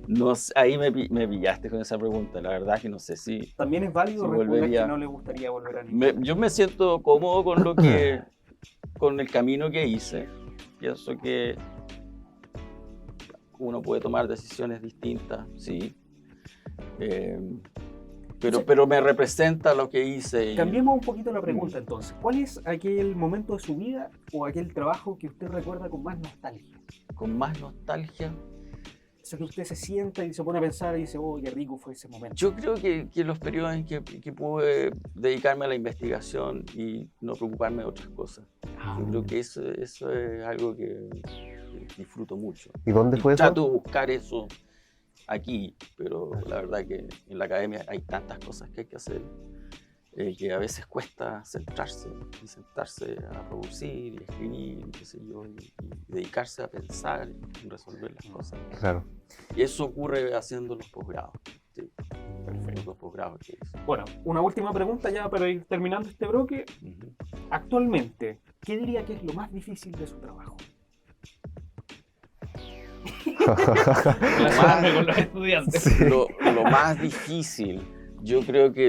No sé, ahí me pillaste con esa pregunta. La verdad es que no sé si... También es válido responder que no le gustaría volver a ningún. Yo me siento cómodo con el camino que hice. Pienso que uno puede tomar decisiones distintas, sí. Pero me representa lo que hice. Cambiemos un poquito la pregunta entonces. ¿Cuál es aquel momento de su vida o aquel trabajo que usted recuerda con más nostalgia? Con más nostalgia. Eso que usted se sienta y se pone a pensar y dice, oh, qué rico fue ese momento. Yo creo que los periodos en que pude dedicarme a la investigación y no preocuparme de otras cosas. Yo creo que eso es algo que disfruto mucho. ¿Y dónde fue eso? Trato de buscar eso aquí, pero la verdad que en la academia hay tantas cosas que hay que hacer que a veces cuesta sentarse a producir y escribir, qué sé yo, y dedicarse a pensar y resolver las cosas. Claro. Y eso ocurre haciendo los posgrados. Sí, perfecto, los posgrados que hice. Bueno, una última pregunta ya para ir terminando este bloque. Actualmente, ¿qué diría que es lo más difícil de su trabajo? Con los estudiantes. Sí. Lo más difícil, yo creo que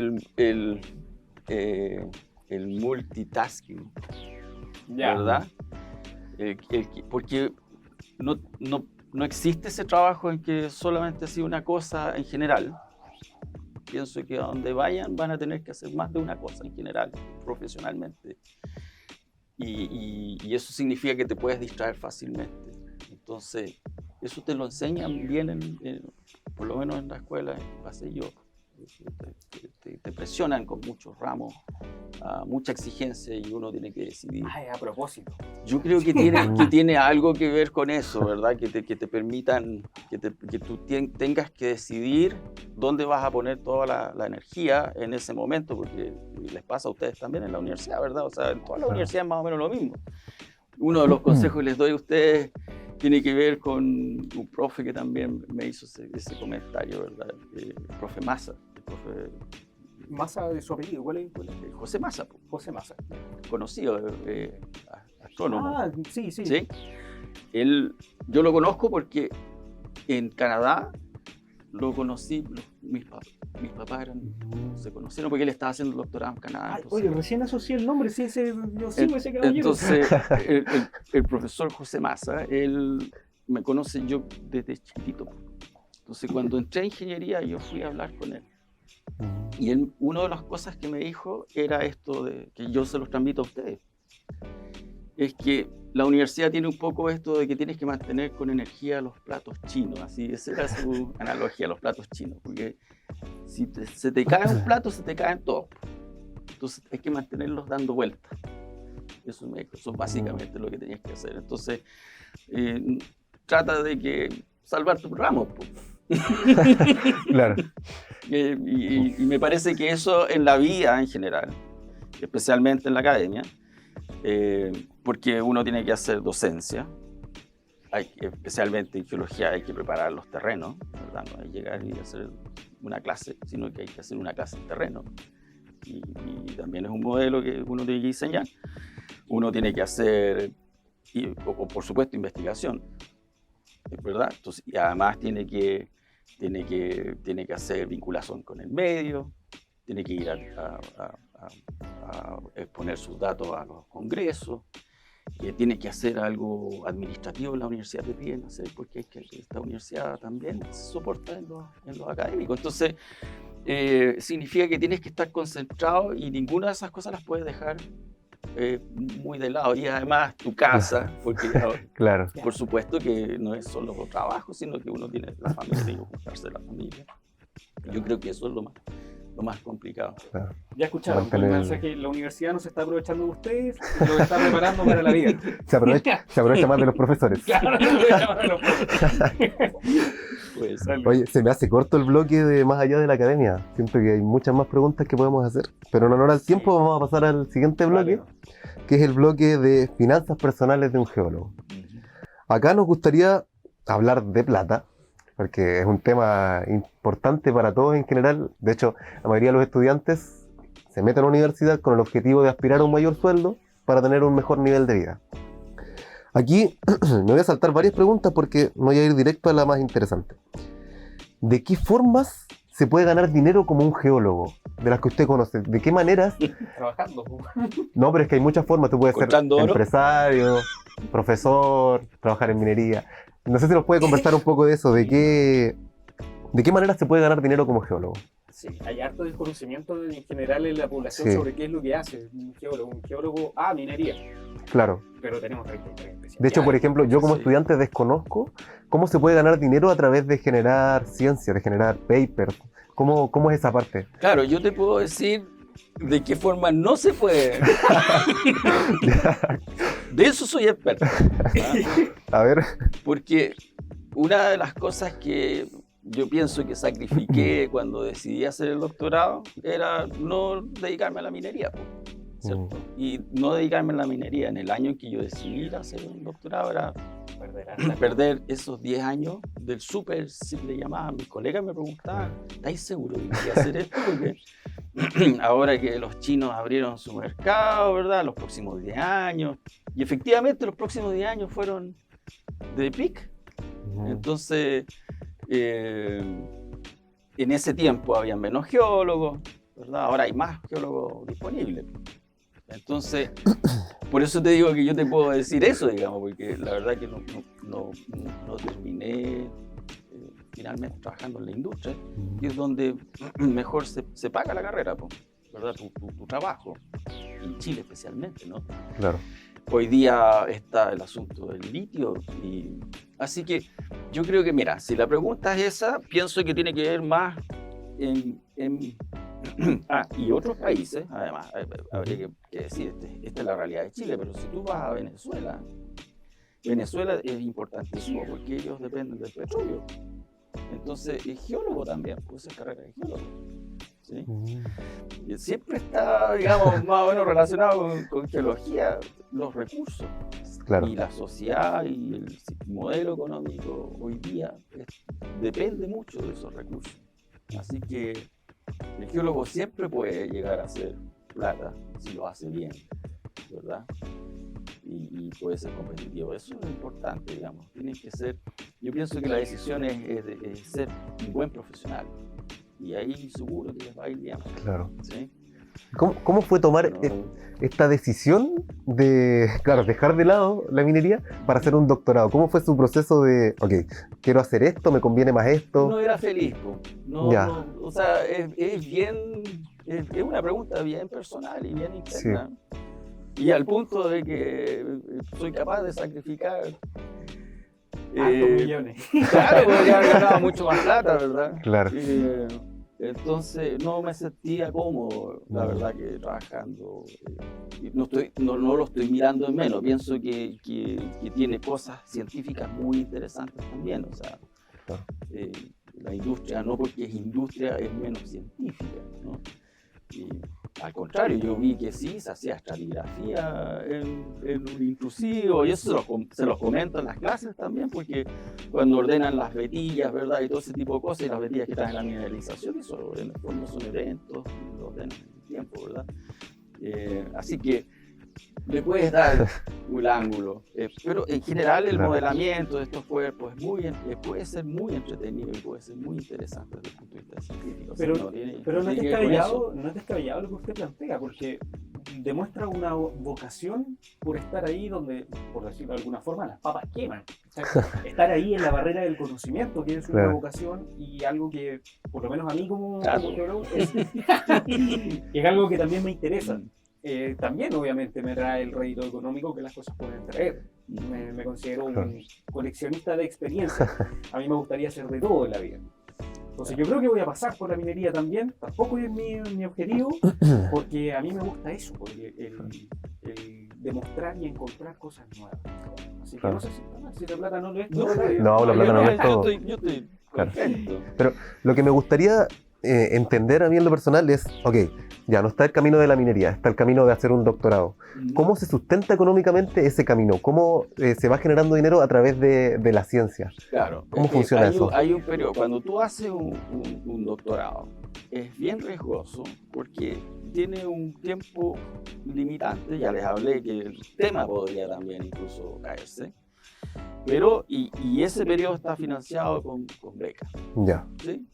el multitasking, ¿verdad? Porque no existe ese trabajo en que solamente sea una cosa en general. Pienso que a donde vayan van a tener que hacer más de una cosa en general, profesionalmente. Y eso significa que te puedes distraer fácilmente. Entonces, eso te lo enseñan bien, por lo menos en la escuela, pasé yo. Te presionan con muchos ramos, mucha exigencia y uno tiene que decidir. Ay, a propósito. Yo creo que tiene algo que ver con eso, ¿verdad? Que te permitan, que tú tengas que decidir dónde vas a poner toda la energía en ese momento, porque les pasa a ustedes también en la universidad, ¿verdad? O sea, en toda la universidad es más o menos lo mismo. Uno de los consejos que les doy a ustedes tiene que ver con un profe que también me hizo ese comentario, ¿verdad? El profe Massa. Massa de su apellido, ¿cuál es? José Massa. José Massa. Conocido, astrónomo. Ah, sí. ¿Sí? Yo lo conozco porque en Canadá lo conocí, mis papás se conocieron porque él estaba haciendo el doctorado en Canadá. Oye, recién asocié el nombre, sí, yo sigo ese caballero. Entonces, el profesor José Massa, él me conoce yo desde chiquitito. Entonces, cuando entré a ingeniería, yo fui a hablar con él. Y una de las cosas que me dijo era esto, que yo se los transmito a ustedes. Es que la universidad tiene un poco esto de que tienes que mantener con energía los platos chinos, así, esa era su analogía, los platos chinos, porque si se te cae un plato, se te caen todos. Entonces hay que mantenerlos dando vueltas. Eso es básicamente lo que tenías que hacer. Entonces, trata de que salvar tu ramo. Claro. Y me parece que eso en la vida en general, especialmente en la academia, porque uno tiene que hacer docencia, especialmente en geología hay que preparar los terrenos, ¿verdad? No hay que llegar y hacer una clase, sino que hay que hacer una clase en terreno. Y también es un modelo que uno tiene que diseñar. Uno tiene que hacer, o por supuesto, investigación, ¿verdad? Entonces, y además tiene que hacer vinculación con el medio, tiene que ir a exponer sus datos a los congresos, tiene que hacer algo administrativo en la universidad te piden hacer, porque es que esta universidad también se soporta en los académicos. Entonces, significa que tienes que estar concentrado y ninguna de esas cosas las puedes dejar muy de lado. Y además tu casa, porque claro. Por supuesto que no es solo trabajo, sino que uno tiene la familia, tiene que ocuparse de la familia. Yo creo que eso es lo más complicado. Claro. Ya escucharon, el mensaje, la universidad no se está aprovechando de ustedes, lo está preparando para la vida. Se aprovecha más de los profesores. Claro, se aprovecha más de los profesores. Pues, Oye, se me hace corto el bloque de más allá de la academia. Siento que hay muchas más preguntas que podemos hacer. Pero en honor al tiempo vamos a pasar al siguiente bloque, que es el bloque de finanzas personales de un geólogo. Acá nos gustaría hablar de plata, porque es un tema importante para todos en general. De hecho, la mayoría de los estudiantes se meten a la universidad con el objetivo de aspirar a un mayor sueldo para tener un mejor nivel de vida. Aquí me voy a saltar varias preguntas porque me voy a ir directo a la más interesante. ¿De qué formas se puede ganar dinero como un geólogo? De las que usted conoce. ¿De qué maneras? Trabajando. No, pero es que hay muchas formas. Tú puedes ser empresario, profesor, trabajar en minería. No sé si nos puede conversar un poco de eso, de qué manera se puede ganar dinero como geólogo. Sí, hay harto desconocimiento en general en la población sobre qué es lo que hace un geólogo. Un geólogo, minería. Claro. Pero tenemos 33. De hecho, por ejemplo, yo como estudiante desconozco cómo se puede ganar dinero a través de generar ciencia, de generar papers. ¿Cómo es esa parte? Claro, yo te puedo decir de qué forma no se puede. De eso soy experto. A ver. Porque una de las cosas que yo pienso que sacrifiqué cuando decidí hacer el doctorado era no dedicarme a la minería, ¿cierto? Y no dedicarme a la minería en el año en que yo decidí hacer un doctorado era perder esos 10 años del súper, si le llamaban. Mis colegas me preguntaban, ¿estáis seguros de que quería hacer esto? Porque ahora que los chinos abrieron su mercado, ¿verdad? Los próximos 10 años. Y efectivamente los próximos 10 años fueron de pic. Entonces, en ese tiempo había menos geólogos, ¿verdad? Ahora hay más geólogos disponibles. Entonces, por eso te digo que yo te puedo decir eso, digamos, porque la verdad que no terminé finalmente trabajando en la industria, que es donde mejor se paga la carrera, ¿verdad? Tu trabajo, en Chile especialmente, ¿no? Claro. Hoy día está el asunto del litio, así que yo creo que, mira, si la pregunta es esa, pienso que tiene que ver más y otros países, además, habría que decir, esta es la realidad de Chile, pero si tú vas a Venezuela es importantísimo porque ellos dependen del petróleo. Entonces, el geólogo también puede ser carrera de geólogo. ¿sí? Y siempre está, digamos, más o menos relacionado con geología, los recursos. Claro. Y la sociedad y el modelo económico hoy día depende mucho de esos recursos. Así que el geólogo siempre puede llegar a hacer plata si lo hace bien, ¿verdad? Y puede ser competitivo. Eso es importante, digamos. Tienen que ser, yo pienso que la decisión es ser un buen profesional. Y ahí seguro que les va a ir bien. Claro. ¿Sí? ¿Cómo fue tomar esta decisión de, claro, dejar de lado la minería para hacer un doctorado? ¿Cómo fue su proceso de, ok, quiero hacer esto, me conviene más esto? No era feliz, no, o sea, es una pregunta bien personal y bien interna. Sí. Y al punto de que soy capaz de sacrificar millones. Claro, podría haber ganado mucho más plata, ¿verdad? Claro. Entonces no me sentía cómodo, la verdad, que trabajando. No lo estoy mirando en menos, pienso que tiene cosas científicas muy interesantes también. O sea, la industria, no porque es industria, es menos científica, ¿no? Y, al contrario, yo vi que sí, se hacía estratigrafía en un intrusivo, y eso se los comento en las clases también, porque cuando ordenan las vetillas, ¿verdad? Y todo ese tipo de cosas, y las vetillas que están en la mineralización, eso en el fondo son eventos, lo ordenan en el tiempo, ¿verdad? Así que le puedes dar un ángulo, pero en general el modelamiento de estos cuerpos puede ser muy entretenido y puede ser muy interesante desde el punto de vista científico. Pero no es descabellado lo que usted plantea, porque demuestra una vocación por estar ahí donde, por decirlo de alguna forma, las papas queman. O sea, estar ahí en la barrera del conocimiento, que es una vocación y algo que, por lo menos a mí como geólogo, es algo que también me interesa. También obviamente me trae el rédito económico que las cosas pueden traer. Me considero un coleccionista de experiencias. A mí me gustaría hacer de todo en la vida. Entonces yo creo que voy a pasar por la minería también. Tampoco es mi objetivo, porque a mí me gusta eso, porque el demostrar y encontrar cosas nuevas. Así que no sé si la plata no lo es todo. No, la plata no lo es todo. Yo estoy contento. Pero lo que me gustaría entender a mí en lo personal es, ok, ya no está el camino de la minería, está el camino de hacer un doctorado. ¿Cómo se sustenta económicamente ese camino? ¿Cómo se va generando dinero a través de la ciencia? Claro. ¿Cómo funciona eso? Hay un periodo, cuando tú haces un doctorado, es bien riesgoso porque tiene un tiempo limitante. Ya les hablé que el tema podría también incluso caerse. Pero, y ese periodo está financiado con becas. Ya. ¿Sí?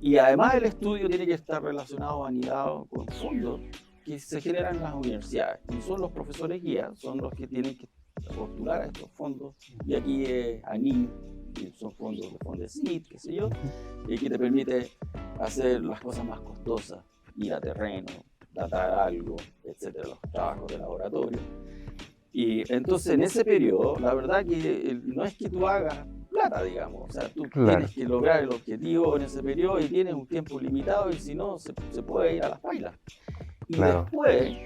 Y además el estudio tiene que estar relacionado, anidado con fondos que se generan en las universidades. Y son los profesores guías, son los que tienen que postular a estos fondos. Y aquí es ANIM, que son fondos de Fondesit, qué sé yo, y que te permite hacer las cosas más costosas, ir a terreno, datar algo, etcétera, los trabajos de laboratorio. Y entonces en ese periodo, la verdad que no es que tú hagas plata, digamos, o sea, tú tienes que lograr el objetivo en ese periodo y tienes un tiempo limitado y si no, se puede ir a las pailas. Y después,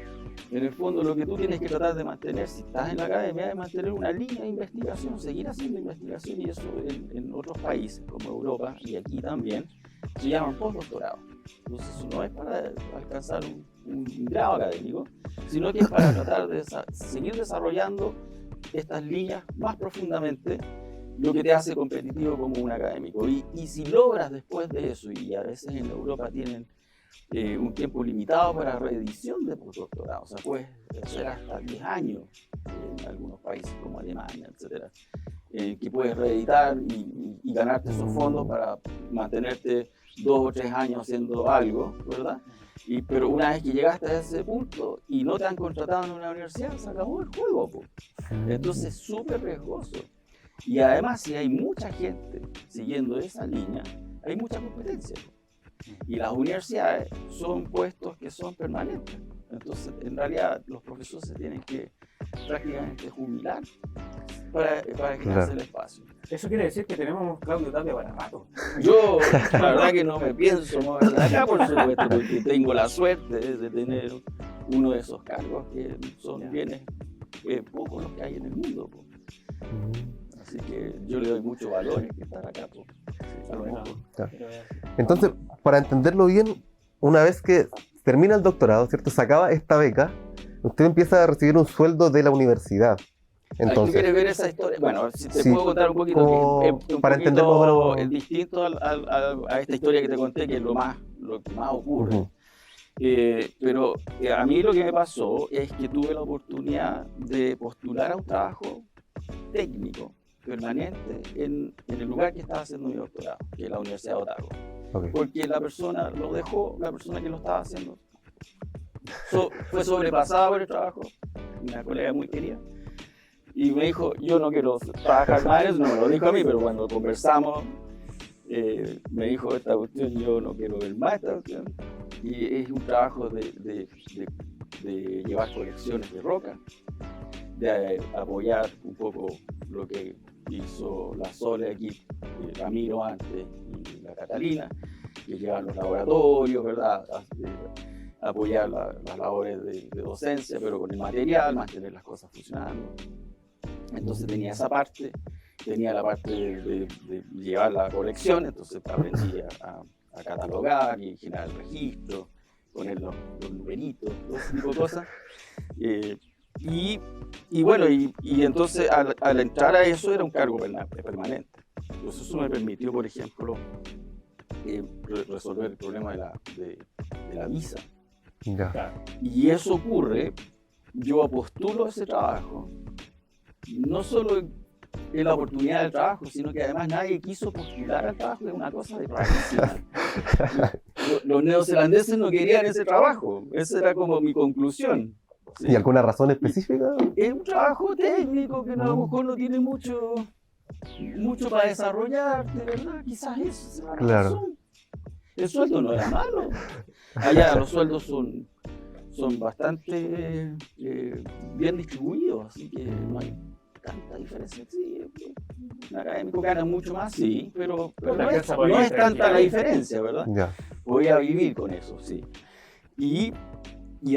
en el fondo, lo que tú tienes que tratar de mantener, si estás en la academia, es mantener una línea de investigación, seguir haciendo investigación, y eso en otros países como Europa y aquí también se llaman postdoctorado. Entonces eso no es para alcanzar un grado académico, sino que es para tratar de seguir desarrollando estas líneas más profundamente, lo que te hace competitivo como un académico. Y si logras después de eso, y a veces en Europa tienen un tiempo limitado para reedición de postdoctorado, o sea, puedes ser hasta 10 años en algunos países como Alemania, etcétera, que puedes reeditar y ganarte esos fondos para mantenerte 2 o 3 años haciendo algo, ¿verdad? Pero una vez que llegaste a ese punto y no te han contratado en una universidad, se acabó el juego, po. Entonces es súper riesgoso. Y además, si hay mucha gente siguiendo esa línea, hay mucha competencia. Y las universidades son puestos que son permanentes. Entonces, en realidad, los profesores se tienen que prácticamente jubilar para crearse el espacio. Eso quiere decir que tenemos Claudio Tapia para rato. Yo, la verdad que no me pienso mover de acá, por supuesto, porque tengo la suerte de tener uno de esos cargos que son bienes pocos los que hay en el mundo. Así que yo le doy mucho valor en estar acá. Entonces, para entenderlo bien, una vez que termina el doctorado, ¿cierto? Se acaba esta beca, usted empieza a recibir un sueldo de la universidad. ¿Tú Entonces, quieres ver esa historia? Bueno, si te sí, puedo contar un poquito, como que es un para entender más o poquito menos. distinto a esta historia que te conté, que es lo que más ocurre. Ujú. Pero a mí lo que me pasó es que tuve la oportunidad de postular a un trabajo técnico permanente en el lugar que estaba haciendo mi doctorado, que es la Universidad de Otago. Okay. Porque la persona lo dejó, la persona que lo estaba haciendo fue sobrepasada por el trabajo, una colega muy querida, y me dijo, yo no quiero trabajar más en eso, no me lo dijo a mí, pero cuando conversamos, me dijo, esta cuestión yo no quiero ver más esta cuestión, y es un trabajo de llevar colecciones de roca, de apoyar un poco lo que hizo la Sole aquí, Ramiro antes y la Catalina, que llevan los laboratorios, ¿verdad? Apoyar las labores de docencia, pero con el material, mantener las cosas funcionando. Entonces tenía esa parte, tenía la parte de llevar la colección, entonces aprendí a catalogar y generar el registro, poner los numeritos, todo ese tipo de cosas. Y bueno, y entonces al entrar a eso era un cargo permanente. Entonces eso me permitió, por ejemplo, resolver el problema de la visa. Ya. Y eso ocurre, yo postulo ese trabajo, no solo en la oportunidad del trabajo, sino que además nadie quiso postular al trabajo, es una cosa de rarísima. Los neozelandeses no querían ese trabajo, esa era como mi conclusión. ¿Sí? ¿Y alguna razón específica? Es un trabajo técnico que a lo mejor no tiene mucho para desarrollar, de verdad, quizás eso sea la razón. El sueldo no era malo. Allá los sueldos son bastante bien distribuidos, así que no hay tanta diferencia. Sí, un académico gana mucho más, sí, pero no es tanta la diferencia, ¿verdad? Ya. Voy a vivir con eso, sí. Y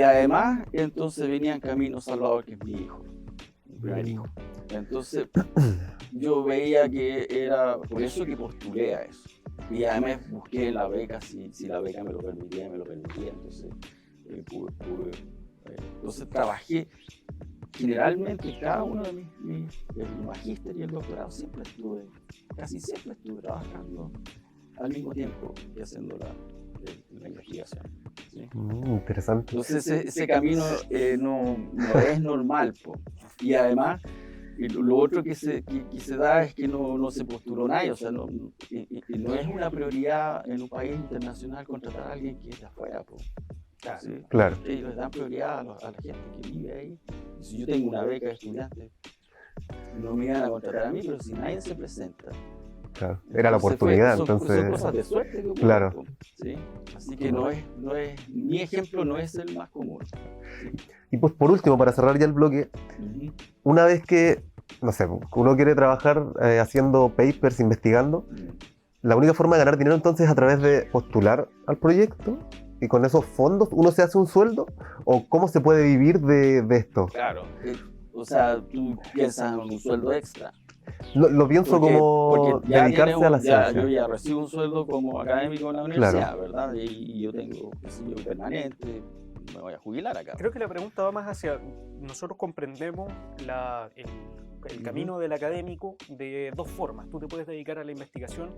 además, entonces venía en camino Salvador, que es mi hijo, mi primer hijo. Entonces, yo veía que era por eso que postulé a eso. Y además busqué la beca, si la beca me lo permitía, entonces entonces trabajé. Generalmente cada uno de el magíster y el doctorado casi siempre estuve trabajando al mismo tiempo que haciendo la investigación. ¿Sí? Interesante. Entonces ese camino no es normal, po. Y además lo otro que se da es que no se postuló nadie, o sea, no es una prioridad en un país internacional contratar a alguien que es de afuera, po. ¿Sí? Claro. Ellos les dan prioridad a la gente que vive ahí. Y si yo tengo una beca de estudiante, no me iban a contratar a mí, pero si nadie se presenta. Claro. Era la oportunidad, entonces. Son cosas de suerte que ocurren, claro. ¿sí? Así que mi ejemplo no es el más común. ¿Sí? Y pues por último, para cerrar ya el bloque, una vez que, no sé, uno quiere trabajar haciendo papers, investigando, la única forma de ganar dinero entonces es a través de postular al proyecto. ¿Y con esos fondos uno se hace un sueldo? ¿O cómo se puede vivir de esto? Claro, o sea, tú piensas en un sueldo extra. Lo pienso como dedicarse a la ciencia. Yo ya recibo un sueldo como académico en la universidad, ¿verdad? Y yo tengo, qué sé yo, permanente, me voy a jubilar acá. Creo que la pregunta va más hacia, nosotros comprendemos el camino del académico de dos formas. Tú te puedes dedicar a la investigación,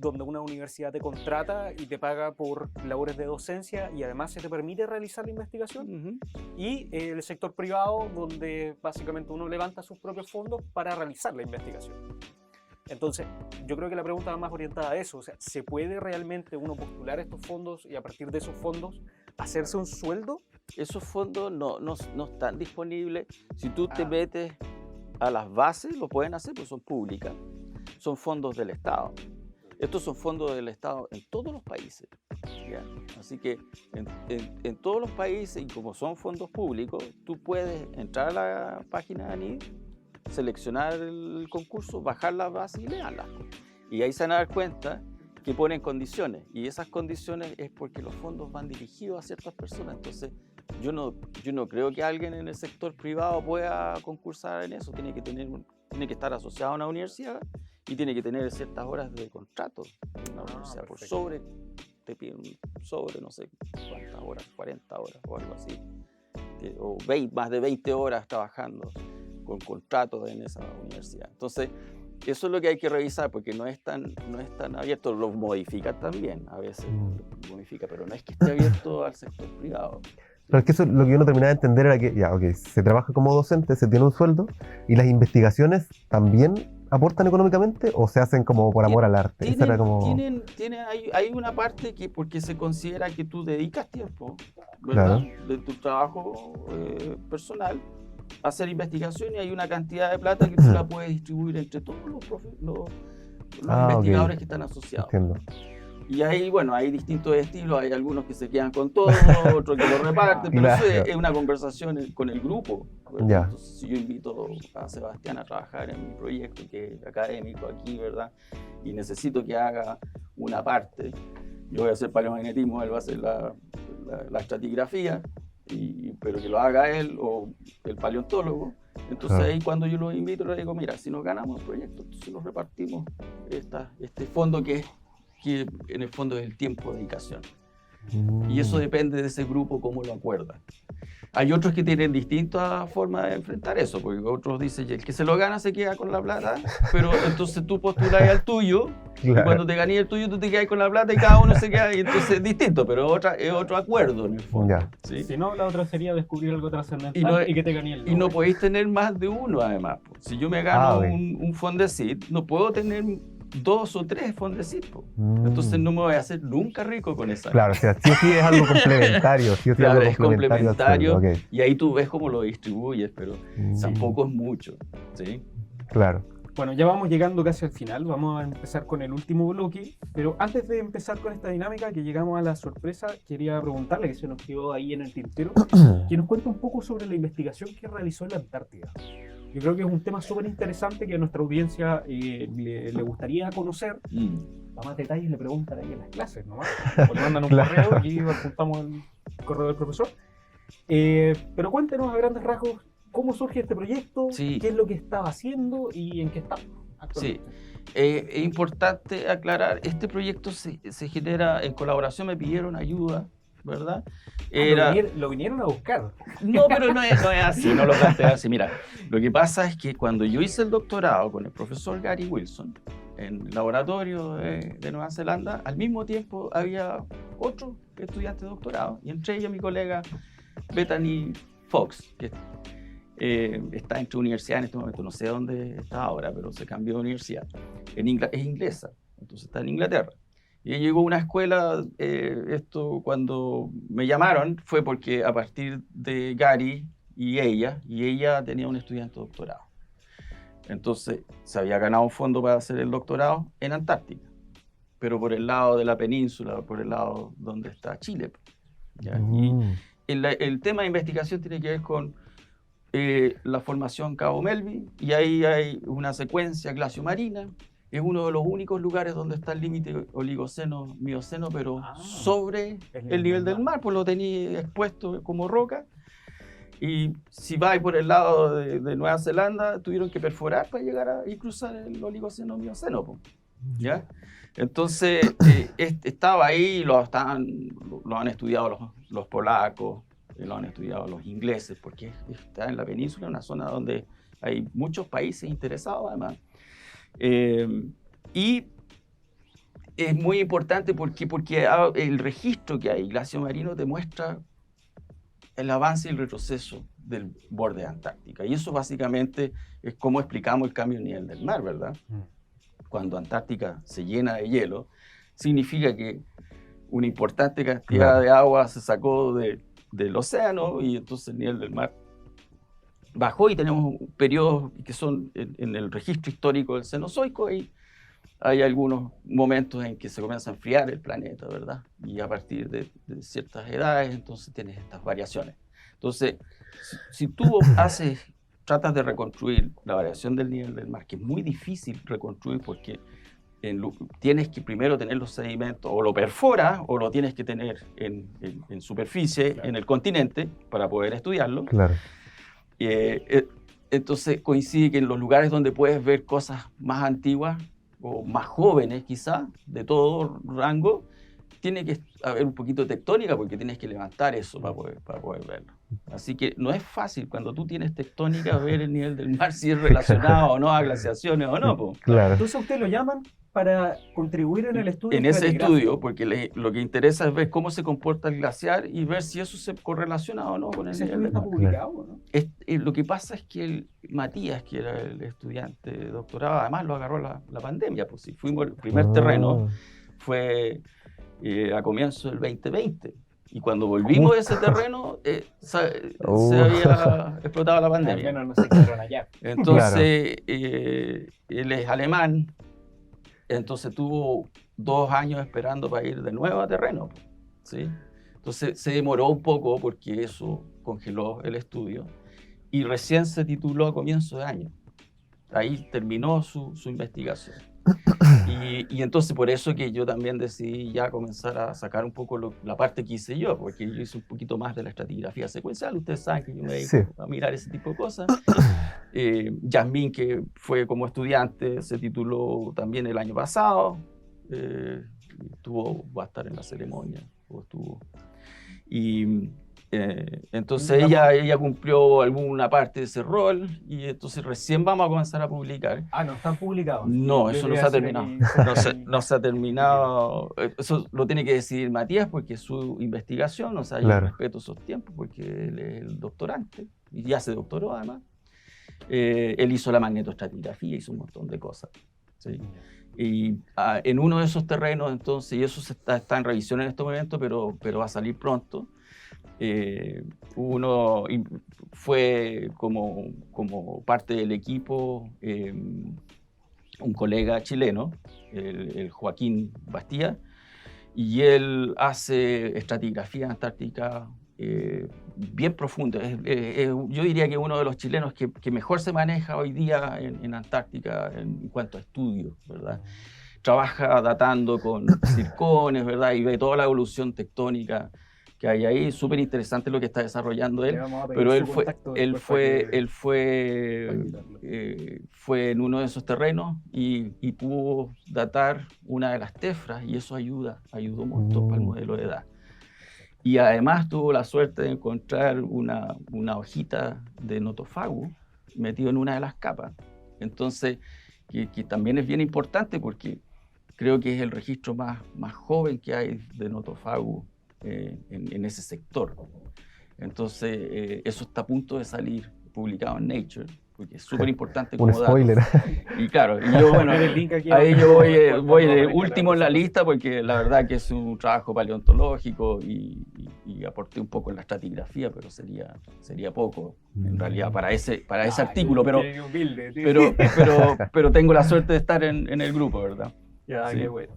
donde una universidad te contrata y te paga por labores de docencia y además se te permite realizar la investigación. Y el sector privado, donde básicamente uno levanta sus propios fondos para realizar la investigación. Entonces, yo creo que la pregunta va más orientada a eso. O sea, ¿se puede realmente uno postular estos fondos y a partir de esos fondos hacerse un sueldo? Esos fondos no están disponibles. Si tú te metes a las bases, lo pueden hacer, porque son públicas. Son fondos del Estado. Estos son fondos del Estado en todos los países. ¿Ya? Así que en todos los países, y como son fondos públicos, tú puedes entrar a la página de ANID, seleccionar el concurso, bajar las bases y leerlas. Y ahí se van a dar cuenta que ponen condiciones. Y esas condiciones es porque los fondos van dirigidos a ciertas personas. Entonces, yo no creo que alguien en el sector privado pueda concursar en eso. Tiene que estar asociado a una universidad y tiene que tener ciertas horas de contrato en una universidad por sobre te piden un sobre, no sé cuántas horas, 40 horas o algo así, o más de 20 horas trabajando con contratos en esa universidad. Entonces, eso es lo que hay que revisar, porque no es tan abierto, lo modifica también, a veces lo modifica, pero no es que esté abierto al sector privado. Pero es que eso lo que yo no terminaba de entender era que, ya, ok, se trabaja como docente, se tiene un sueldo, y las investigaciones también aportan económicamente o se hacen como por amor al arte. Esa era como... Hay una parte que porque se considera que tú dedicas tiempo, ¿verdad? Claro. De tu trabajo personal a hacer investigación, y hay una cantidad de plata que tú la puedes distribuir entre todos los investigadores que están asociados. Entiendo. Y ahí, bueno, hay distintos estilos, hay algunos que se quedan con todo, otros que lo reparten, pero Claro. eso es una conversación con el grupo, ¿verdad? Ya. Entonces, si yo invito a Sebastián a trabajar en mi proyecto, que es académico aquí, ¿verdad? Y necesito que haga una parte, yo voy a hacer paleomagnetismo, él va a hacer la estratigrafía, pero que lo haga él o el paleontólogo. Entonces ahí cuando yo lo invito le digo, mira, si nos ganamos el proyecto, entonces nos repartimos este fondo que en el fondo es el tiempo de dedicación. Y eso depende de ese grupo, cómo lo acuerdan. Hay otros que tienen distintas formas de enfrentar eso, porque otros dicen, el que se lo gana se queda con la plata, pero entonces tú postulas al tuyo, Claro. y cuando te gané el tuyo tú te quedas con la plata y cada uno se queda, y entonces es distinto, pero es otro acuerdo en el fondo. Ya. ¿Sí? Si no, la otra sería descubrir algo trascendental y que te gané el Y no Nobel. podéis tener más de uno, además. Si yo me gano ok. un Fondesit, no puedo tener 2 o 3 Fondesit. Entonces no me voy a hacer nunca rico con esa. Claro, o sea, sí o sí es algo complementario, sí o sí Claro, algo es complementario al complementario, sueldo, ok. y ahí tú ves cómo lo distribuyes, pero tampoco es mucho. ¿Sí? Claro. Bueno, ya vamos llegando casi al final, vamos a empezar con el último bloque, pero antes de empezar con esta dinámica, que llegamos a la sorpresa, quería preguntarle, que se nos quedó ahí en el tintero, que nos cuente un poco sobre la investigación que realizó en la Antártida. Yo creo que es un tema súper interesante que a nuestra audiencia le gustaría conocer. Para más detalles le preguntan ahí en las clases, nomás. O le mandan un Claro. correo, aquí apuntamos el correo del profesor. Pero cuéntenos a grandes rasgos cómo surge este proyecto, Sí. qué es lo que estaba haciendo y en qué está actualmente. Es importante aclarar, este proyecto se genera en colaboración, me pidieron ayuda, ¿verdad? Lo vinieron a buscar. No, pero no es así, no lo planteé así. Mira, lo que pasa es que cuando yo hice el doctorado con el profesor Gary Wilson en el laboratorio de Nueva Zelanda, al mismo tiempo había otro estudiante de doctorado, y entre ellos mi colega Bethany Fox, que está entre universidades en este momento, no sé dónde está ahora, pero se cambió de universidad. Es inglesa, entonces está en Inglaterra. Y llegó a una escuela, esto cuando me llamaron fue porque a partir de Gary y ella tenía un estudiante de doctorado. Entonces se había ganado un fondo para hacer el doctorado en Antártica, pero por el lado de la península, por el lado donde está Chile. ¿Ya? Y el tema de investigación tiene que ver con la formación Cabo Melville, y ahí hay una secuencia glaciomarina. Es uno de los únicos lugares donde está el límite oligoceno-mioceno, pero sobre el nivel del mar, pues lo tenía expuesto como roca. Y si vais por el lado de Nueva Zelanda, tuvieron que perforar para llegar y cruzar el oligoceno-mioceno, pues, ¿ya? Entonces, estaba ahí, lo han estudiado los polacos, lo han estudiado los ingleses, porque está en la península, una zona donde hay muchos países interesados además. Y es muy importante porque el registro que hay glaciomarino demuestra el avance y el retroceso del borde antártica. Y eso básicamente es como explicamos el cambio de nivel del mar, ¿verdad? Cuando Antártica se llena de hielo, significa que una importante cantidad de agua se sacó del océano, y entonces el nivel del mar bajó, y tenemos periodos que son en el registro histórico del Cenozoico, y hay algunos momentos en que se comienza a enfriar el planeta, ¿verdad? Y a partir de ciertas edades, entonces tienes estas variaciones. Entonces, si tú tratas de reconstruir la variación del nivel del mar, que es muy difícil reconstruir porque tienes que primero tener los sedimentos, o lo perforas, o lo tienes que tener en superficie, en el continente, para poder estudiarlo. Claro. Entonces coincide que en los lugares donde puedes ver cosas más antiguas, o más jóvenes quizás, de todo rango, tiene que haber un poquito de tectónica porque tienes que levantar eso para poder verlo. Así que no es fácil cuando tú tienes tectónica ver el nivel del mar si es relacionado o no a glaciaciones o no. Po. Claro. Entonces a usted lo llaman para contribuir en el estudio. En ese estudio, porque lo que interesa es ver cómo se comporta el glaciar y ver si eso se correlaciona o no con el ¿Ese nivel estudio del está mar. publicado, no? Lo que pasa es que Matías, que era el estudiante de doctorado, además lo agarró la pandemia. Pues si fuimos el primer terreno, fue a comienzo del 2020. Y cuando volvimos a ese terreno, se había explotado la pandemia. No se quedaron allá. Entonces, él es alemán, entonces tuvo 2 años esperando para ir de nuevo a terreno. ¿Sí? Entonces se demoró un poco porque eso congeló el estudio y recién se tituló a comienzo de año. Ahí terminó su investigación. Y entonces por eso que yo también decidí ya comenzar a sacar un poco la parte que hice yo, porque yo hice un poquito más de la estratigrafía secuencial. Ustedes saben que yo me dedico a mirar ese tipo de cosas. Yasmín, que fue como estudiante, se tituló también el año pasado. Va a estar en la ceremonia. Entonces ella cumplió alguna parte de ese rol y entonces recién vamos a comenzar a publicar. No están publicados. No, eso no se ha terminado. No se ha terminado. Eso lo tiene que decidir Matías porque es su investigación. O sea, yo respeto esos tiempos porque él es el doctorante y ya se doctoró además. Él hizo la magnetoestratigrafía, hizo un montón de cosas. ¿Sí? Y en uno de esos terrenos, entonces, y eso está en revisión en este momento, pero va a salir pronto. Uno fue como parte del equipo un colega chileno, el Joaquín Bastía, y él hace estratigrafía antártica bien profunda. Yo diría que uno de los chilenos que mejor se maneja hoy día en Antártica en cuanto a estudios, ¿verdad? Trabaja datando con circones, ¿verdad? Y ve toda la evolución tectónica que hay ahí. Súper interesante lo que está desarrollando él, pero él fue en uno de esos terrenos y pudo datar una de las tefras y eso ayudó un montón para el modelo de edad. Y además tuvo la suerte de encontrar una hojita de notofagus metido en una de las capas. Entonces, que también es bien importante porque creo que es el registro más joven que hay de notofagus en ese sector. Entonces, eso está a punto de salir publicado en Nature, porque es súper importante como dato. Un spoiler. Y claro, yo, bueno, ahí yo voy de último en la lista porque la verdad que es un trabajo paleontológico y aporté un poco en la estratigrafía, pero sería poco en realidad para ese artículo, pero tengo la suerte de estar en el grupo, ¿verdad? Ya, sí. Qué bueno.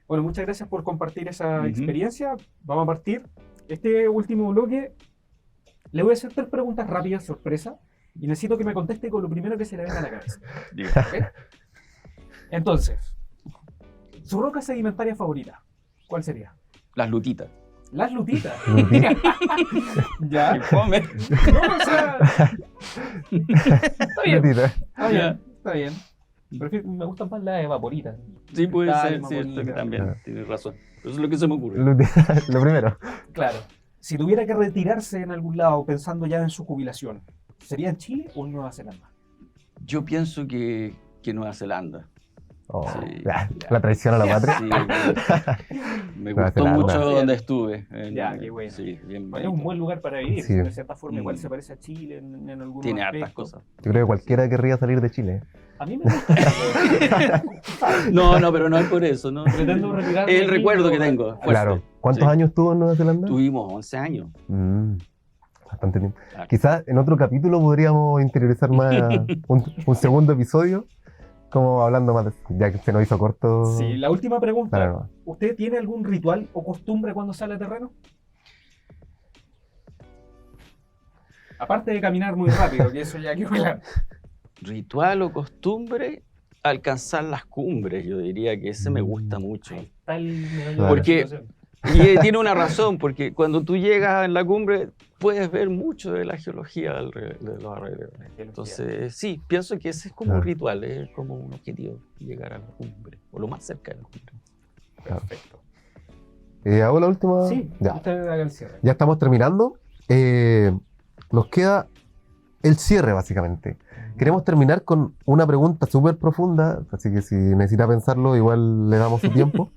Bueno, muchas gracias por compartir esa experiencia. Vamos a partir. Este último bloque, le voy a hacer 3 preguntas rápidas, sorpresa, y necesito que me conteste con lo primero que se le venga a la cabeza. ¿Okay? Entonces, su roca sedimentaria favorita, ¿cuál sería? Las lutitas. Las lutitas. Ya. No, o sea, está bien. Está bien. Me gustan más las evaporitas. Sí, puede ser, cierto que también, tienes razón. Eso es lo que se me ocurre. Lo primero. Claro. Si tuviera que retirarse en algún lado pensando ya en su jubilación, ¿sería en Chile o en Nueva Zelanda? Yo pienso que Nueva Zelanda. Sí, la traición a la patria. Sí, me gustó mucho donde estuve. Qué bueno. Sí, bien es un buen lugar para vivir. Sí. De cierta forma igual se parece a Chile en algunos Tiene aspectos. hartas cosas. Yo creo que cualquiera querría salir de Chile. A mí me gusta. No, pero no es por eso. No. Pretendo retirarme. Es el recuerdo que tengo. Fuerte. Claro. ¿Cuántos años estuvo en Nueva Zelanda? Tuvimos 11 años. Bastante tiempo. Claro. Quizás en otro capítulo podríamos interiorizar más un segundo episodio, como hablando más, ya que se nos hizo corto. Sí, la última pregunta. Claro. ¿Usted tiene algún ritual o costumbre cuando sale a terreno? Aparte de caminar muy rápido, que eso ya quedó claro. Ritual o costumbre, alcanzar las cumbres. Yo diría que ese me gusta mucho. Está el porque y tiene una razón, porque cuando tú llegas en la cumbre puedes ver mucho de la geología de los alrededores. Entonces, sí, pienso que ese es como un ritual, es como un objetivo, llegar a la cumbre, o lo más cerca de la cumbre. Perfecto. ¿Hago la última? Sí, Ya. usted haga el cierre. Ya estamos terminando. Nos queda el cierre, básicamente. Queremos terminar con una pregunta súper profunda, así que si necesita pensarlo, igual le damos su tiempo.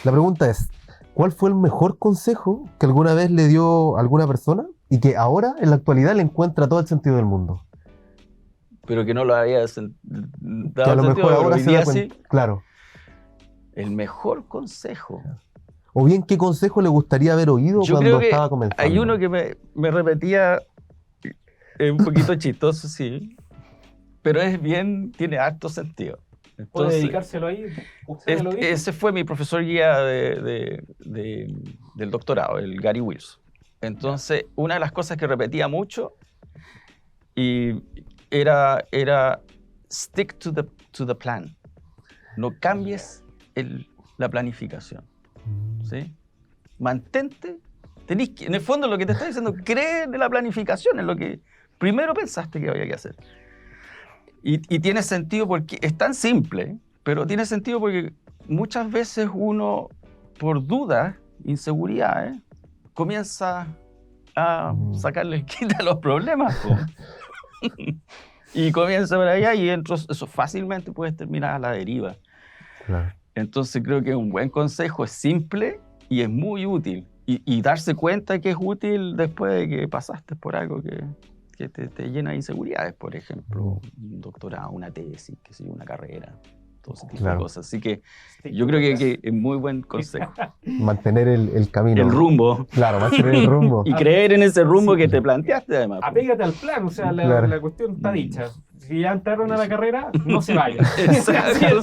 La pregunta es, ¿cuál fue el mejor consejo que alguna vez le dio alguna persona y que ahora, en la actualidad, le encuentra todo el sentido del mundo? Pero que no lo había Que dado a lo sentido, mejor pero ahora hoy se día da cuenta. sí. Claro. El mejor consejo. O bien, ¿qué consejo le gustaría haber oído Yo cuando creo que estaba comenzando? hay uno que me repetía, un poquito chistoso, sí, pero es bien, tiene harto sentido. ¿Puede Entonces, dedicárselo ahí? ¿Usted me lo dijo? ese fue mi profesor guía del doctorado, el Gary Wilson. Entonces, una de las cosas que repetía mucho era stick to the plan. No cambies la planificación. ¿Sí? Mantente. En el fondo, lo que te está diciendo, cree en la planificación, en lo que primero pensaste que había que hacer. Y tiene sentido porque es tan simple, pero tiene sentido porque muchas veces uno, por dudas, inseguridades, comienza a sacarle el quite a los problemas. Y comienza por allá y eso fácilmente puedes terminar a la deriva. Claro. Entonces creo que un buen consejo es simple y es muy útil. Y darse cuenta que es útil después de que pasaste por algo que te llena de inseguridades, por ejemplo, un doctorado, una tesis, qué sé yo, una carrera, todo ese tipo de cosas. Así que yo creo que es muy buen consejo. Mantener el camino. El rumbo. Claro, mantener el rumbo. Y creer en ese rumbo que te planteaste, además. Apégate al plan, o sea, la cuestión está dicha. Si ya entraron a la carrera, no se vayan. Exacto.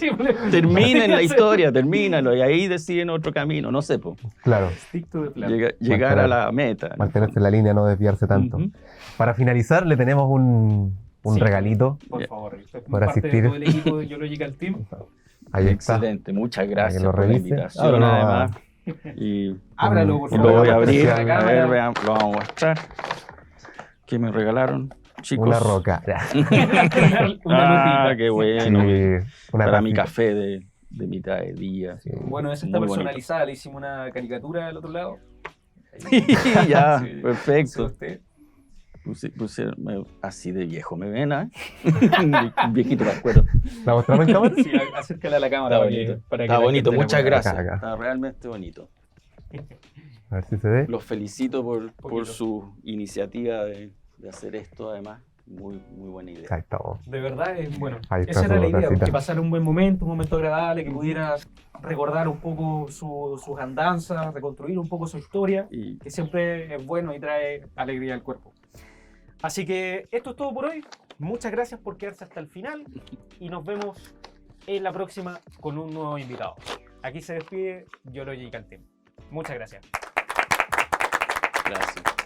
Terminen la historia, termínalo, y ahí deciden otro camino, no sé, po. Claro. Llegar a la meta, ¿no? Mantenerse en la línea, no desviarse tanto. Para finalizar, le tenemos un regalito. Por favor, por asistir. De todo el equipo de Geological Team. Ahí está. Excelente, muchas gracias lo por la revise. invitación, Ábralo, además. Y Ábralo, por favor. lo voy a abrir, especial. a ver, vean, lo vamos a mostrar. ¿Qué me regalaron, chicos? Una roca. Una notita. Qué bueno. Sí, una Para mi tacita. café de mitad de día. Sí. Bueno, esa está Muy personalizada, le hicimos una caricatura del otro lado. Ya, Sí. perfecto. Usted. Así de viejo me ven, ¿eh? Un viejito pascuero. ¿La mostramos en cámara? Sí, acércala a la cámara. Está para que- bonito. para que Está la bonito, gente la muchas pueda- gracias. Acá. Está realmente bonito. A ver si se ve. Los felicito por Poquito. su iniciativa de hacer esto, además. Muy, muy buena idea. Ahí estamos. De verdad, bueno, Ahí está esa era su la idea, tacita. que pasara un buen momento, un momento agradable, que pudiera recordar un poco sus andanzas, reconstruir un poco su historia, Y que siempre es bueno y trae alegría al cuerpo. Así que esto es todo por hoy. Muchas gracias por quedarse hasta el final y nos vemos en la próxima con un nuevo invitado. Aquí se despide Geological Team. Muchas gracias. gracias.